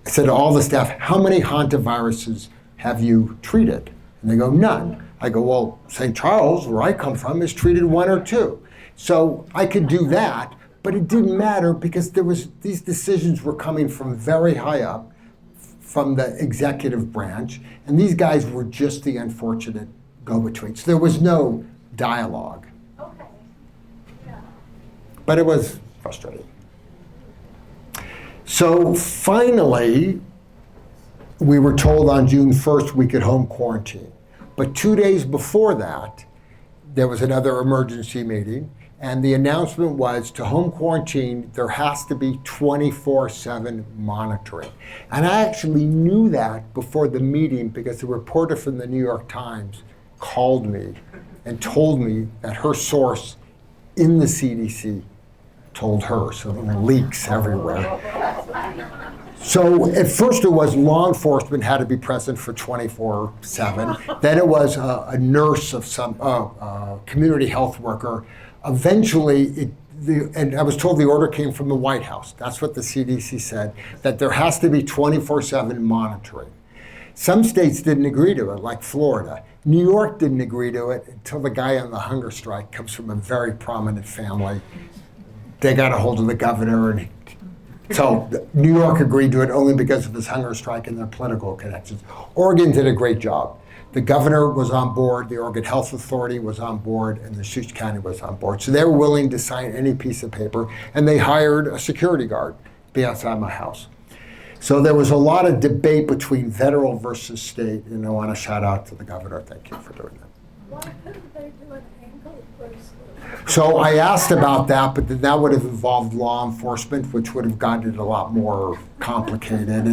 I said to all the staff, how many hantaviruses have you treated? And they go, none. I go, well, St. Charles, where I come from, has treated 1 or 2. So I could do that, but it didn't matter because these decisions were coming from very high up, from the executive branch, and these guys were just the unfortunate go-betweens. There was no dialogue. Okay. Yeah. But it was frustrating. So finally, we were told on June 1st we could home quarantine. But 2 days before that, there was another emergency meeting, and the announcement was to home quarantine, there has to be 24/7 monitoring. And I actually knew that before the meeting because a reporter from the New York Times called me and told me that her source in the CDC told her, so there were leaks everywhere. So at first it was law enforcement had to be present for 24/7. Then it was a nurse of some community health worker. Eventually, and I was told the order came from the White House. That's what the CDC said, that there has to be 24/7 monitoring. Some states didn't agree to it, like Florida. New York didn't agree to it until the guy on the hunger strike comes from a very prominent family. They got a hold of the governor, and so New York agreed to it only because of his hunger strike and their political connections. Oregon did a great job. The governor was on board, the Oregon Health Authority was on board, and the Deschutes County was on board. So they were willing to sign any piece of paper, and they hired a security guard to be outside my house. So there was a lot of debate between federal versus state, and I want to shout out to the governor. Thank you for doing that. Why couldn't they do an ankle bracelet? So I asked about that, but then that would have involved law enforcement, which would have gotten it a lot more complicated.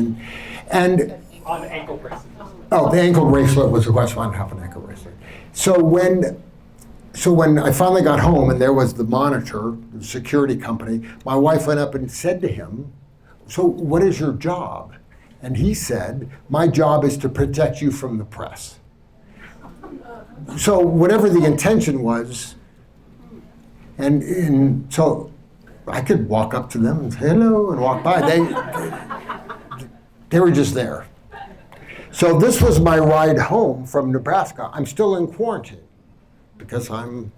And On ankle bracelets. oh, the ankle bracelet was a question. I don't have an ankle bracelet. So when I finally got home and there was the monitor, the security company, my wife went up and said to him, so what is your job? And he said, my job is to protect you from the press. So whatever the intention was, and so I could walk up to them and say hello and walk by. They were just there. So this was my ride home from Nebraska. I'm still in quarantine because I'm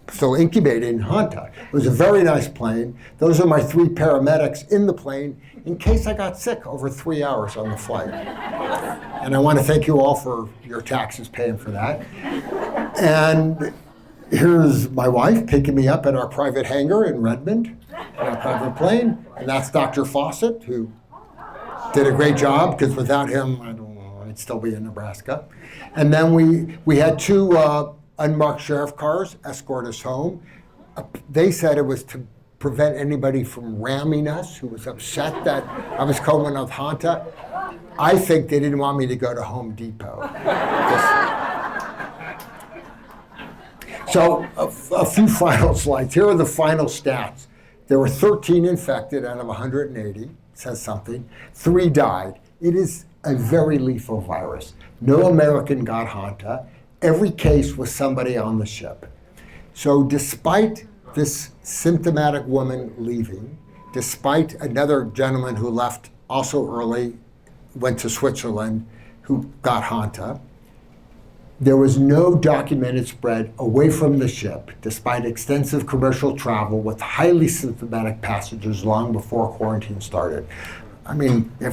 still incubating in Hanta. It was a very nice plane. Those are my 3 paramedics in the plane in case I got sick over 3 hours on the flight. And I want to thank you all for your taxes paying for that. And here's my wife picking me up at our private hangar in Redmond, in our private plane. And that's Dr. Fawcett, who did a great job, because without him, I don't know, I'd still be in Nebraska. And then we had 2 unmarked sheriff cars escort us home. They said it was to prevent anybody from ramming us, who was upset that I was coming of Hanta. I think they didn't want me to go to Home Depot. So a few final slides. Here are the final stats. There were 13 infected out of 180, says something. 3 died. It is a very lethal virus. No American got Hanta. Every case was somebody on the ship. So despite this symptomatic woman leaving, despite another gentleman who left also early, went to Switzerland, who got Hanta, there was no documented spread away from the ship, despite extensive commercial travel with highly symptomatic passengers long before quarantine started. I mean, there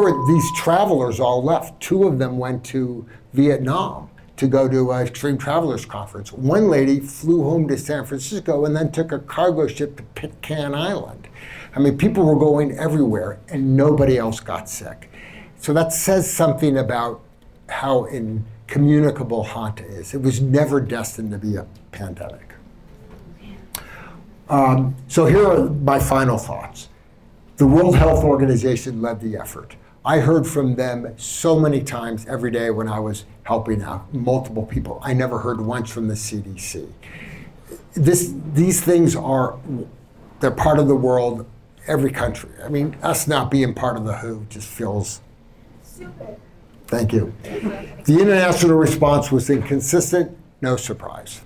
were these travelers all left. 2 of them went to Vietnam to go to an Extreme Travelers Conference. One lady flew home to San Francisco and then took a cargo ship to Pitcairn Island. I mean, people were going everywhere and nobody else got sick. So that says something about how in communicable Hanta is. It was never destined to be a pandemic. So here are my final thoughts. The World Health Organization led the effort. I heard from them so many times every day when I was helping out multiple people. I never heard once from the CDC. These things they're part of the world, every country. I mean, us not being part of the WHO just feels Stupid. Thank you. The international response was inconsistent, no surprise.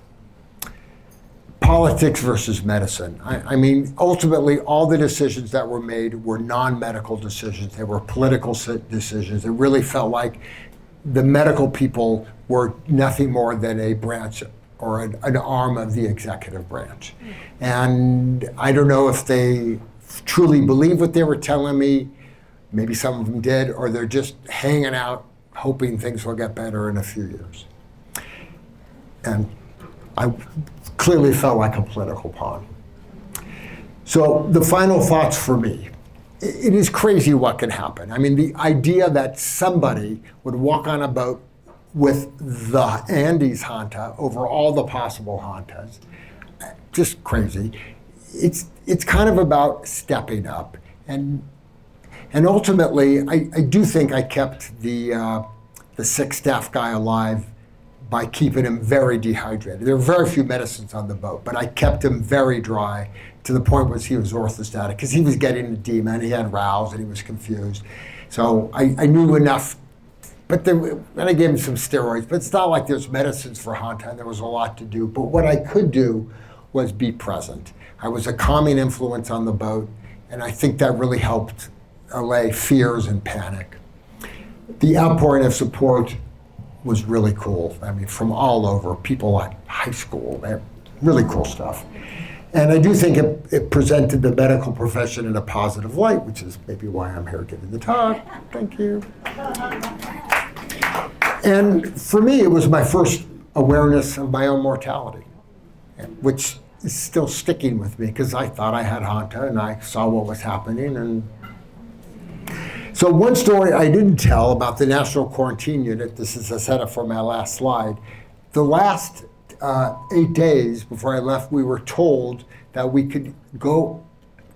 Politics versus medicine. I mean, ultimately, all the decisions that were made were non-medical decisions. They were political decisions. It really felt like the medical people were nothing more than a branch or an arm of the executive branch. And I don't know if they truly believe what they were telling me. Maybe some of them did, or they're just hanging out, hoping things will get better in a few years. And I clearly felt like a political pawn. So the final thoughts for me. It is crazy what can happen. I mean, the idea that somebody would walk on a boat with the Andes Hanta over all the possible Hantas, just crazy. It's kind of about stepping up. And ultimately, I do think I kept the sick staff guy alive by keeping him very dehydrated. There were very few medicines on the boat, but I kept him very dry to the point where he was orthostatic, because he was getting edema and he had rows and he was confused. So I knew enough, and I gave him some steroids, but it's not like there's medicines for Hanta, and there was a lot to do. But what I could do was be present. I was a calming influence on the boat, and I think that really helped allay fears and panic. The outpouring of support was really cool. I mean, from all over, people at high school, really cool stuff. And I do think it presented the medical profession in a positive light, which is maybe why I'm here giving the talk. Thank you. And for me, it was my first awareness of my own mortality, which is still sticking with me, because I thought I had Hanta and I saw what was happening. And so one story I didn't tell about the National Quarantine Unit, this is a setup for my last slide. The last 8 days before I left, we were told that we could go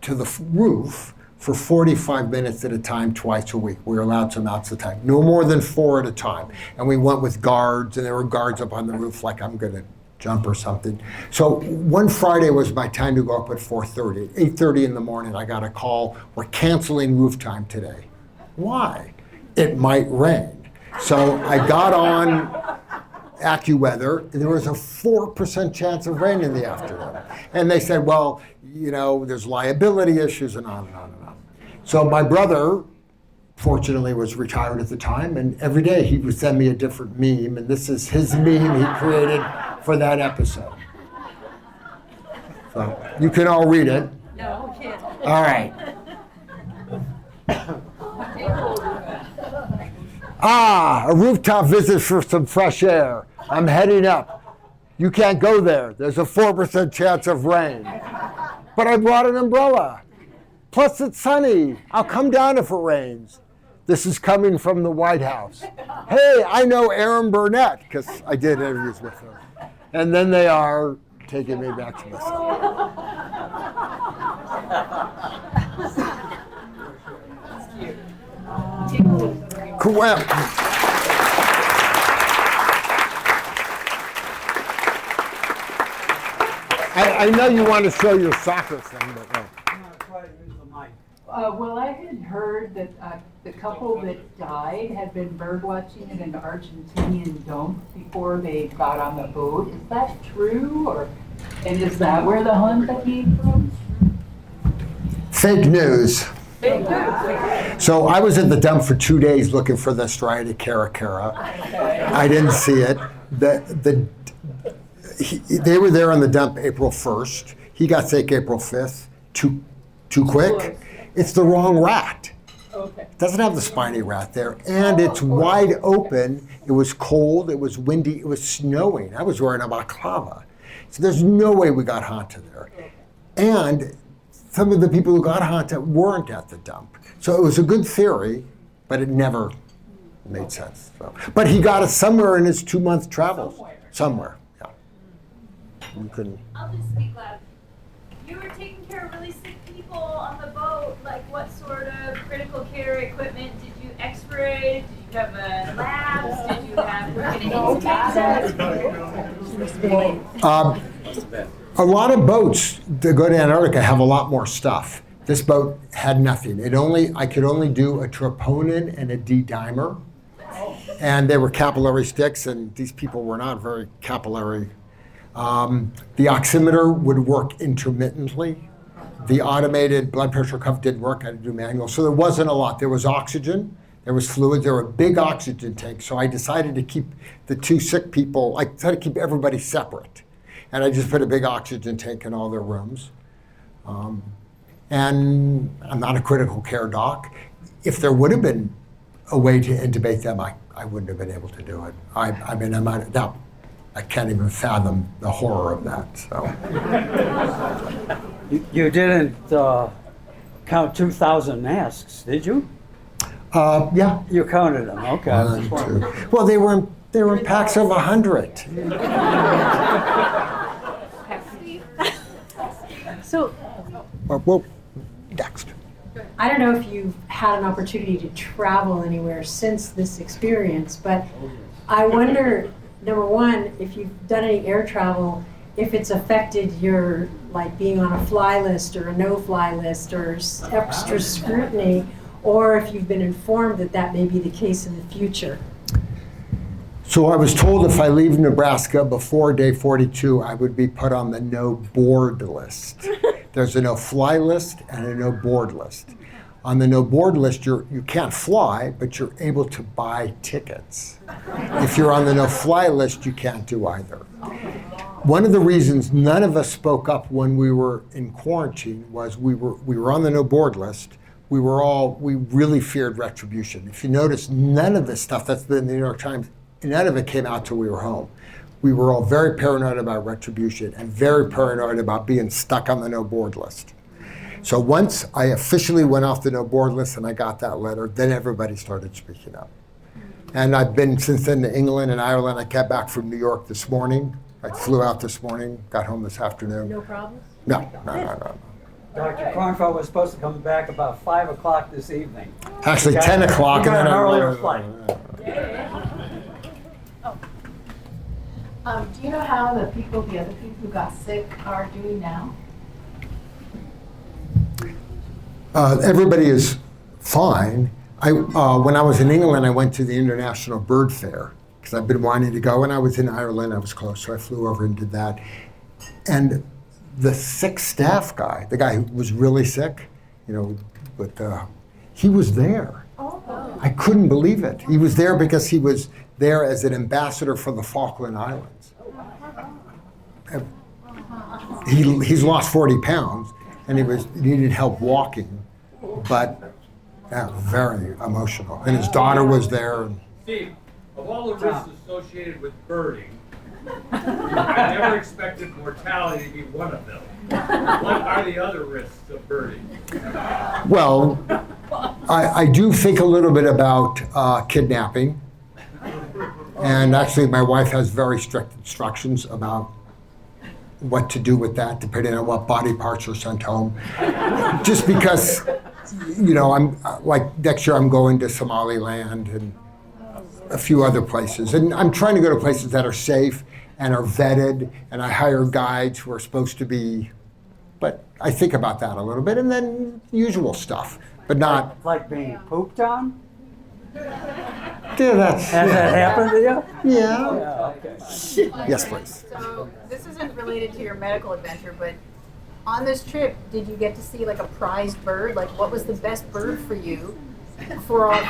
to the roof for 45 minutes at a time, twice a week. We were allowed some amounts of time, no more than 4 at a time. And we went with guards, and there were guards up on the roof like I'm gonna jump or something. So one Friday was my time to go up at 4:30. 8:30 in the morning, I got a call, we're canceling roof time today. Why? It might rain. So I got on AccuWeather, and there was a 4% chance of rain in the afternoon. And they said, well, you know, there's liability issues and on and on and on. So my brother, fortunately, was retired at the time, and every day he would send me a different meme, and this is his meme he created for that episode. So you can all read it. No, we can't. All right. A rooftop visit for some fresh air. I'm heading up. You can't go there. There's a 4% chance of rain. But I brought an umbrella. Plus it's sunny. I'll come down if it rains. This is coming from the White House. Hey, I know Erin Burnett, because I did interviews with her. And then they are taking me back to the sun. Well, I know you want to show your soccer thing, but no. Well, I had heard that the couple that died had been bird watching in an Argentinian dump before they got on the boat. Is that true, and is that where the Hunta came from? Fake news. So I was at the dump for 2 days looking for the striated caracara. I didn't see it. They were there on the dump April 1st. He got sick April 5th. Too quick. It's the wrong rat. Okay. It doesn't have the spiny rat there, and it's wide open. It was cold. It was windy. It was snowing. I was wearing a balaclava. So there's no way we got Hanta there. And some of the people who got Hanta weren't at the dump. So it was a good theory, but it never It made sense. So. But he got it somewhere in his 2-month travels. Somewhere, yeah. You couldn't. I'll just speak loud. You were taking care of really sick people on the boat. Like, what sort of critical care equipment? Did you X-ray? Did you have labs? Did you have a lot of boats that go to Antarctica have a lot more stuff. This boat had nothing. I could only do a troponin and a D-dimer, and they were capillary sticks, and these people were not very capillary. The oximeter would work intermittently. The automated blood pressure cuff didn't work. I had to do manual. So there wasn't a lot. There was oxygen. There was fluid. There were big oxygen tanks. So I decided to keep the 2 sick people, I decided to keep everybody separate. And I just put a big oxygen tank in all their rooms. And I'm not a critical care doc. If there would have been a way to intubate them, I wouldn't have been able to do it. I can't even fathom the horror of that. So. You didn't count 2,000 masks, did you? Yeah. You counted them, okay. 1, 2. Well, they were in packs of 100. So, Well, next. I don't know if you've had an opportunity to travel anywhere since this experience, but I wonder, number one, if you've done any air travel, if it's affected your, like, being on a fly list or a no-fly list or extra scrutiny, or if you've been informed that that may be the case in the future. So I was told if I leave Nebraska before day 42, I would be put on the no board list. There's a no fly list and a no board list. On the no board list, you can't fly, but you're able to buy tickets. If you're on the no fly list, you can't do either. One of the reasons none of us spoke up when we were in quarantine was we were on the no board list. We really feared retribution. If you notice, none of this stuff that's been in the New York Times, none of it came out till we were home. We were all very paranoid about retribution and very paranoid about being stuck on the no board list. So once I officially went off the no board list and I got that letter, then everybody started speaking up. And I've been since then to England and Ireland. I came back from New York this morning. I flew out this morning, got home this afternoon. No problems? No. Dr. Kornfield was supposed to come back about 5 o'clock this evening. Actually, 10 o'clock. He got and an then earlier flight. Do you know how the other people who got sick are doing now? Everybody is fine. When I was in England, I went to the International Bird Fair because I've been wanting to go. When I was in Ireland, I was close, so I flew over and did that. And the sick staff guy, the guy who was really sick, he was there. Oh. I couldn't believe it. He was there because he was there as an ambassador for the Falkland Islands. He's lost 40 pounds, and he needed help walking, but very emotional. And his daughter was there. And Steve, of all the risks associated with birding, I never expected mortality to be one of them. What are the other risks of birding? Well, I do think a little bit about kidnapping. And actually, my wife has very strict instructions about what to do with that, depending on what body parts are sent home. Just because, I'm like next year I'm going to Somaliland and a few other places. And I'm trying to go to places that are safe and are vetted, and I hire guides who are supposed to be, but I think about that a little bit, and then usual stuff, but not. Like being pooped on? Yeah, Has that happened to you? Yeah. Yeah, okay. Yes, please. So this isn't related to your medical adventure, but on this trip, did you get to see like a prized bird? Like, what was the best bird for you before all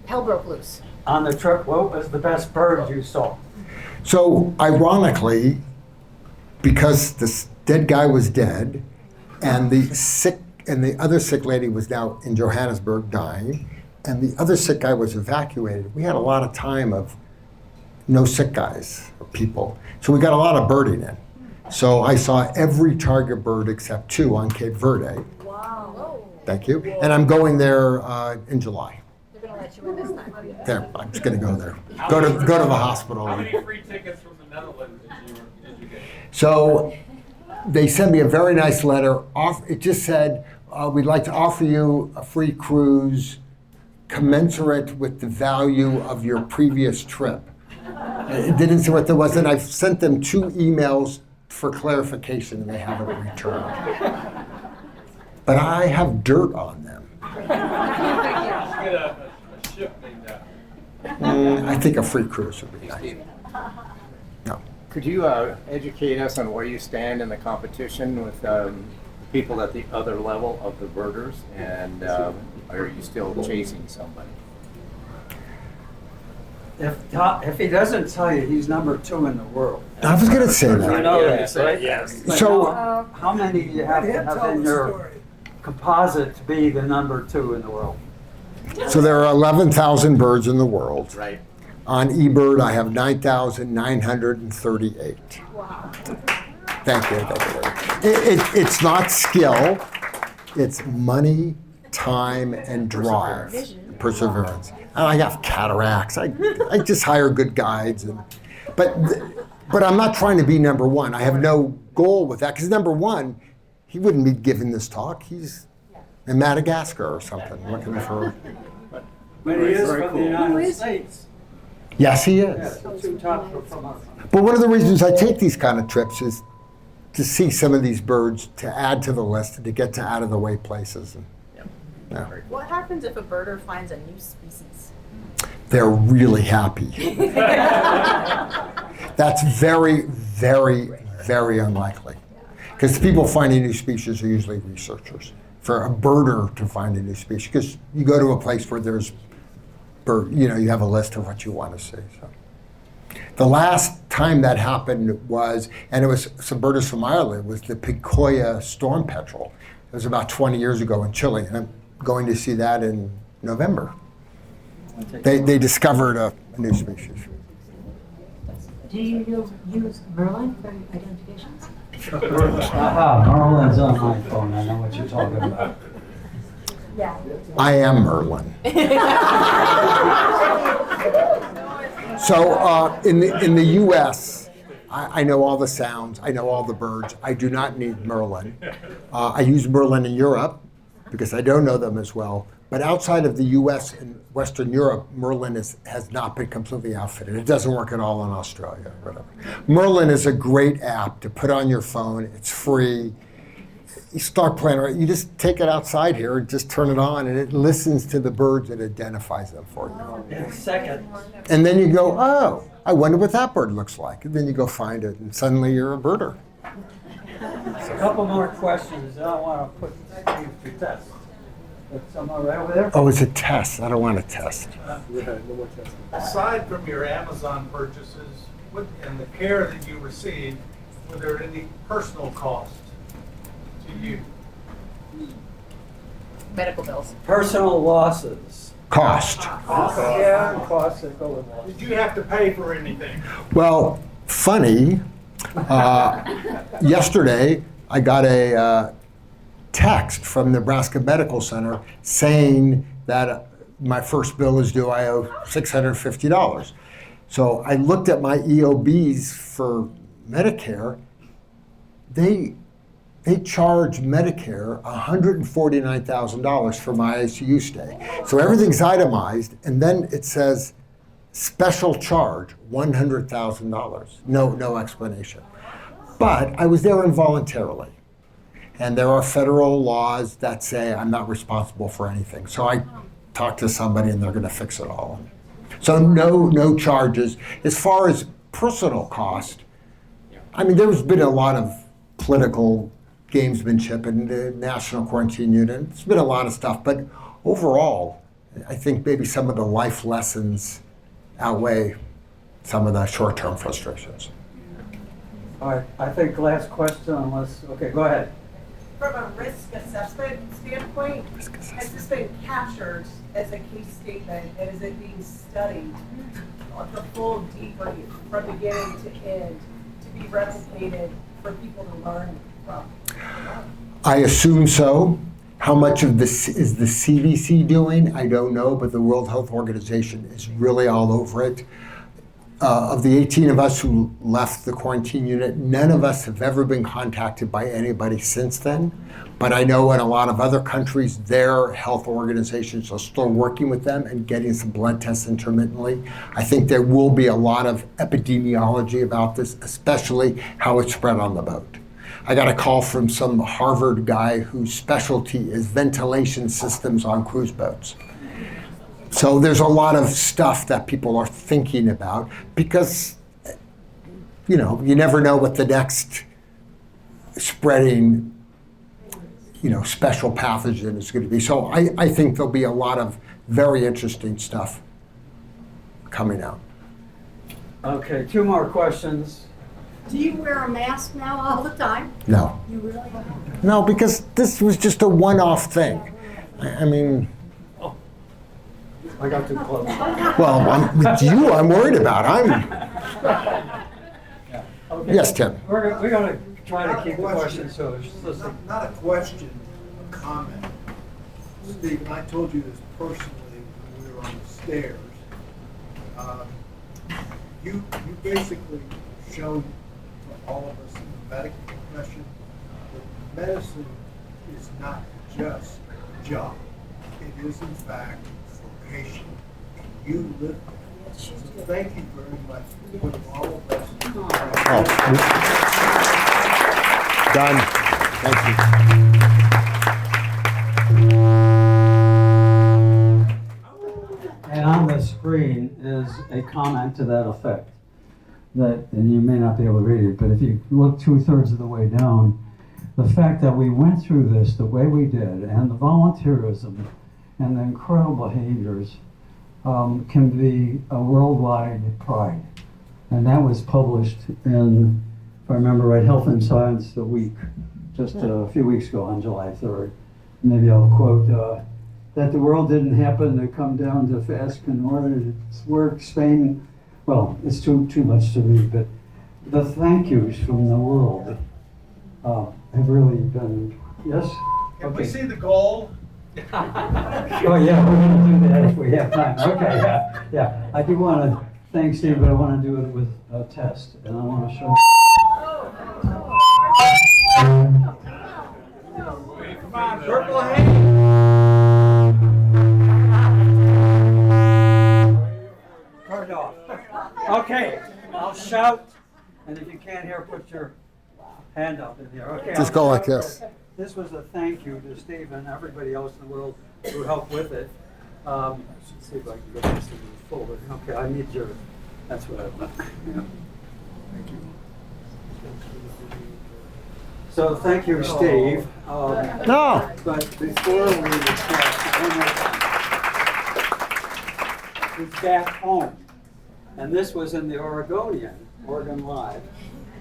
hell broke loose? On the trip, what was the best bird you saw? So ironically, because this dead guy was dead, and the other sick lady was now in Johannesburg dying, and the other sick guy was evacuated, we had a lot of time of no sick guys or people. So we got a lot of birding in. So I saw every target bird except 2 on Cape Verde. Wow. Thank you. And I'm going there in July. They're gonna let you in this time. There, I'm just going to go there. Go to the hospital. How many free tickets from the Netherlands did you get? So they sent me a very nice letter. It just said, we'd like to offer you a free cruise commensurate with the value of your previous trip. It didn't say what there was, and I've sent them 2 emails for clarification, and they haven't returned. But I have dirt on them. Just get a ship named after. I think a free cruise would be nice. No. Could you educate us on where you stand in the competition with people at the other level of the birders, and are you still chasing somebody? If he doesn't tell you, he's number 2 in the world. I was going to say You that. know that, right? Yes. But So- how many do you have to have in your composite to be the number 2 in the world? So there are 11,000 birds in the world. Right. On eBird, I have 9,938. Wow. Thank you. It's not skill. It's money, time, and drive. Perseverance. And I have cataracts. I just hire good guides. But I'm not trying to be number 1. I have no goal with that. Because number 1, he wouldn't be giving this talk. He's in Madagascar or something, looking for... But he is Very from cool. the United States. Yes, he Yeah, is. the 2 top from us. But one of the reasons I take these kind of trips is to see some of these birds, to add to the list, and to get to out-of-the-way places. And, yeah. What happens if a birder finds a new species? They're really happy. That's very, very, very unlikely. Because people finding new species are usually researchers. For a birder to find a new species, because you go to a place where there's bird, you have a list of what you want to see. So. The last time that happened was, and it was some birders from Ireland, was the Picoya storm petrel. It was about 20 years ago in Chile, and I'm going to see that in November. They discovered a new species. Do you use Merlin for identifications? Merlin's on my phone. I know what you're talking about. Yeah. I am Merlin. So in the U.S., I know all the sounds. I know all the birds. I do not need Merlin. I use Merlin in Europe because I don't know them as well. But outside of the U.S. and Western Europe, Merlin has not been completely outfitted. It doesn't work at all in Australia or whatever. Merlin is a great app to put on your phone. It's free. You start playing around. You just take it outside here and just turn it on, and it listens to the birds and identifies them for you. In seconds. And then you go, oh, I wonder what that bird looks like. And then you go find it, and suddenly you're a birder. A couple more questions. I don't want to put you to test. But someone right over there? Oh, it's a test. I don't want a test. Aside from your Amazon purchases and the care that you received, were there any personal costs to you? Medical bills. Personal losses. Cost. Yeah, costs that go with that. Did you have to pay for anything? Well, funny, yesterday I got a text from Nebraska Medical Center saying that my first bill is due. I owe $650. So I looked at my EOBs for Medicare. They charge Medicare $149,000 for my ICU stay. So everything's itemized, and then it says special charge $100,000. No explanation. But I was there involuntarily. And there are federal laws that say I'm not responsible for anything. So I talked to somebody and they're going to fix it all. So no charges. As far as personal cost, I mean, there's been a lot of political gamesmanship in the National Quarantine Unit. It's been a lot of stuff. But overall, I think maybe some of the life lessons outweigh some of the short-term frustrations. All right, I think last question unless, okay, go ahead. From a risk assessment standpoint, has this been captured as a case statement, and is it being studied on the full debrief from beginning to end to be replicated for people to learn from? I assume so. How much of this is the CDC doing? I don't know, but the World Health Organization is really all over it. Of the 18 of us who left the quarantine unit, none of us have ever been contacted by anybody since then. But I know in a lot of other countries, their health organizations are still working with them and getting some blood tests intermittently. I think there will be a lot of epidemiology about this, especially how it spread on the boat. I got a call from some Harvard guy whose specialty is ventilation systems on cruise boats. So there's a lot of stuff that people are thinking about because, you know, you never know what the next spreading, you know, special pathogen is going to be. So I think there'll be a lot of very interesting stuff coming out. Okay, 2 more questions. Do you wear a mask now all the time? No. You really don't? No, because this was just a one-off thing. I mean, I got too close. well, with you, I'm worried about. Okay. Yes, Tim. We're going to try to keep the questions so Not a question, a comment. Steve, I told you this personally when we were on the stairs. You basically showed for all of us in the medical profession that medicine is not just a job. It is in fact a vocation. And you live there. So thank you very much for putting all of us in the Done. Thank you. And on the screen is a comment to that effect. That, and you may not be able to read it, but if you look 2/3 of the way down, the fact that we went through this the way we did, and the volunteerism, and the incredible behaviors, can be a worldwide pride. And that was published in, if I remember right, Health and Science the Week, just a few weeks ago on July 3rd. Maybe I'll quote, that the world didn't happen to come down to fast in order to work. Spain, well, it's too much to read, but the thank yous from the world have really been, yes? Can we see the goal? Oh yeah, we're gonna do that if we have time. Okay, yeah. I do want to thank Steve, but I want to do it with a test, and I want to show. Come on, Purple Haze. Turned off. Okay, I'll shout, and if you can't hear, put your hand up in the air. Okay. Just go like this. This was a thank you to Steve and everybody else in the world who helped with it. I should see if I can get this in the folder. Okay, I need your, that's what I want. Yeah. Thank you. So thank you, Steve. No. But before we discuss, one more time. He's back home. And this was in the Oregonian, Oregon Live,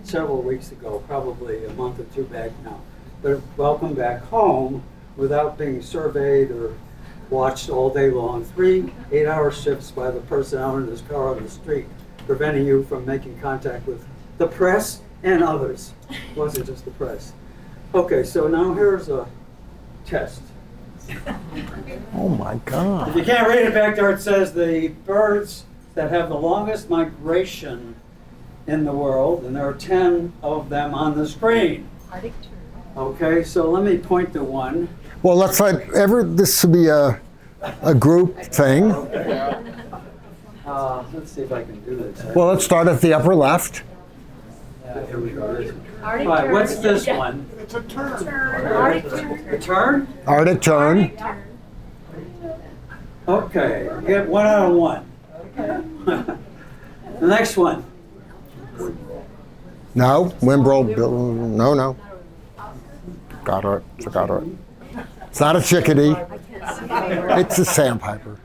several weeks ago, probably a month or 2 back now. But welcome back home without being surveyed or watched all day long. 3 8-hour shifts by the person out in his car on the street, preventing you from making contact with the press and others. It wasn't just the press. Okay, so now here's a test. Oh my God. If you can't read it back there, it says the birds that have the longest migration in the world, and there are 10 of them on the screen. Arctic tern. Okay, so let me point to one. Well, let's let this should be a group thing. Let's see if I can do this. Well, let's start at the upper left. Yeah, here we go. Arctic All right, tern. what's this one? It's a turn. Arctic tern. A tern? Arctic tern. Arctic tern. Okay, you get 1 out of 1. The next one. No, Wimbrel. No. Got it. Forgot it. It's not a chickadee. It's a sandpiper.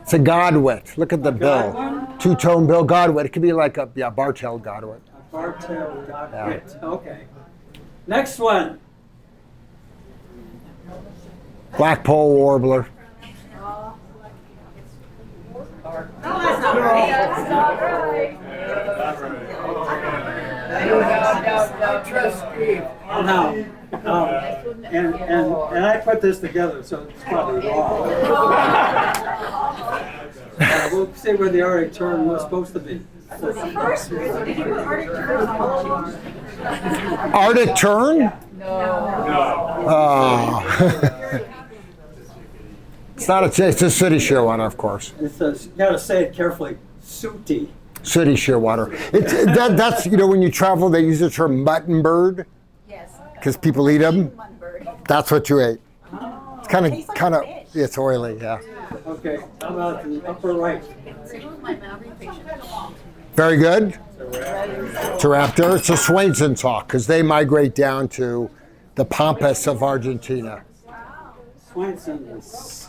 It's a godwit. Look at the bill. 2-tone bill godwit. It could be like a bar-tailed godwit. Bar-tailed godwit. Okay. Next one. Blackpoll warbler. That's not right. That's not right. I trust Steve. Now, and I put this together, so it's probably wrong. We'll see where the Arctic tern was supposed to be. Arctic tern? It's not it's a city shearwater, of course. It says, you gotta say it carefully, sooty. City shearwater. That's, when you travel, they use the term mutton bird. Yes. Because people eat them. Mutton bird. That's what you ate. It's kind of, Tastes like fish. it's oily, yeah. Okay, how about the upper right? Very good. It's a raptor. It's a Swainson's hawk because they migrate down to the Pampas of Argentina. Swainson is.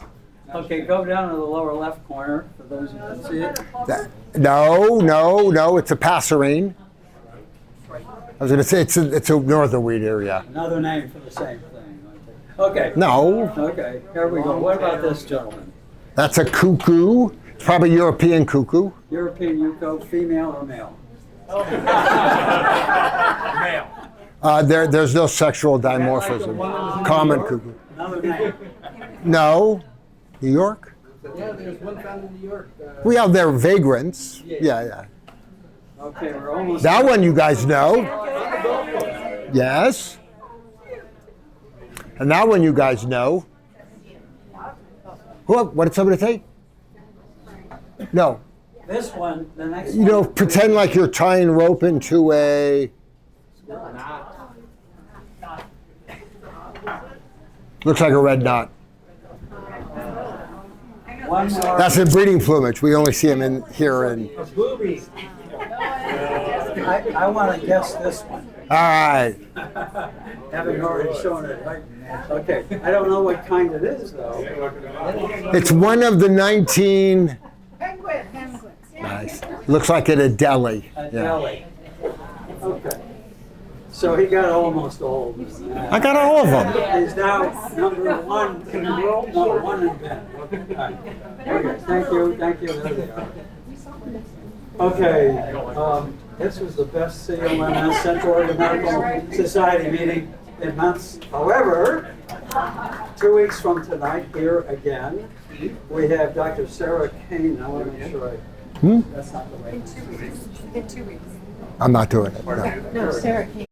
Okay, go down to the lower left corner for those who can see it. No, it's a passerine. I was going to say it's a northern weed area. Another name for the same thing. Okay. No, Okay, here we go. What about this gentleman? that's a cuckoo. It's probably European cuckoo. European Yucco, female or male? There's no sexual dimorphism. Common cuckoo. Another name. No, New York. Yeah, there's one found in New York. Well, they're vagrants. Yeah. Okay, we're almost. That one you guys know. Yes. And that one you guys know. What did somebody say? No. This one, the next You know, pretend like you're tying rope into a. Looks like a red knot. one more. That's in breeding plumage. We only see them in here in. A booby. I want to guess this one. All right. Having already shown it, right? Okay, I don't know what kind it is though. It's one of the 19. Penguin. Nice. Looks like at a deli. A Yeah. deli. Okay. So he got almost all of them. I got all of them. He's now number one in the world, no, one in Ben. Okay, all right. Okay, thank you, there they are. Okay, this was the best COMS, Central Oregon Medical Society meeting in months. However, 2 weeks from tonight, here again, we have Dr. Sarah Kane. I want to make sure that's not the right. In 2 weeks. I'm not doing it. No. No, Sarah came.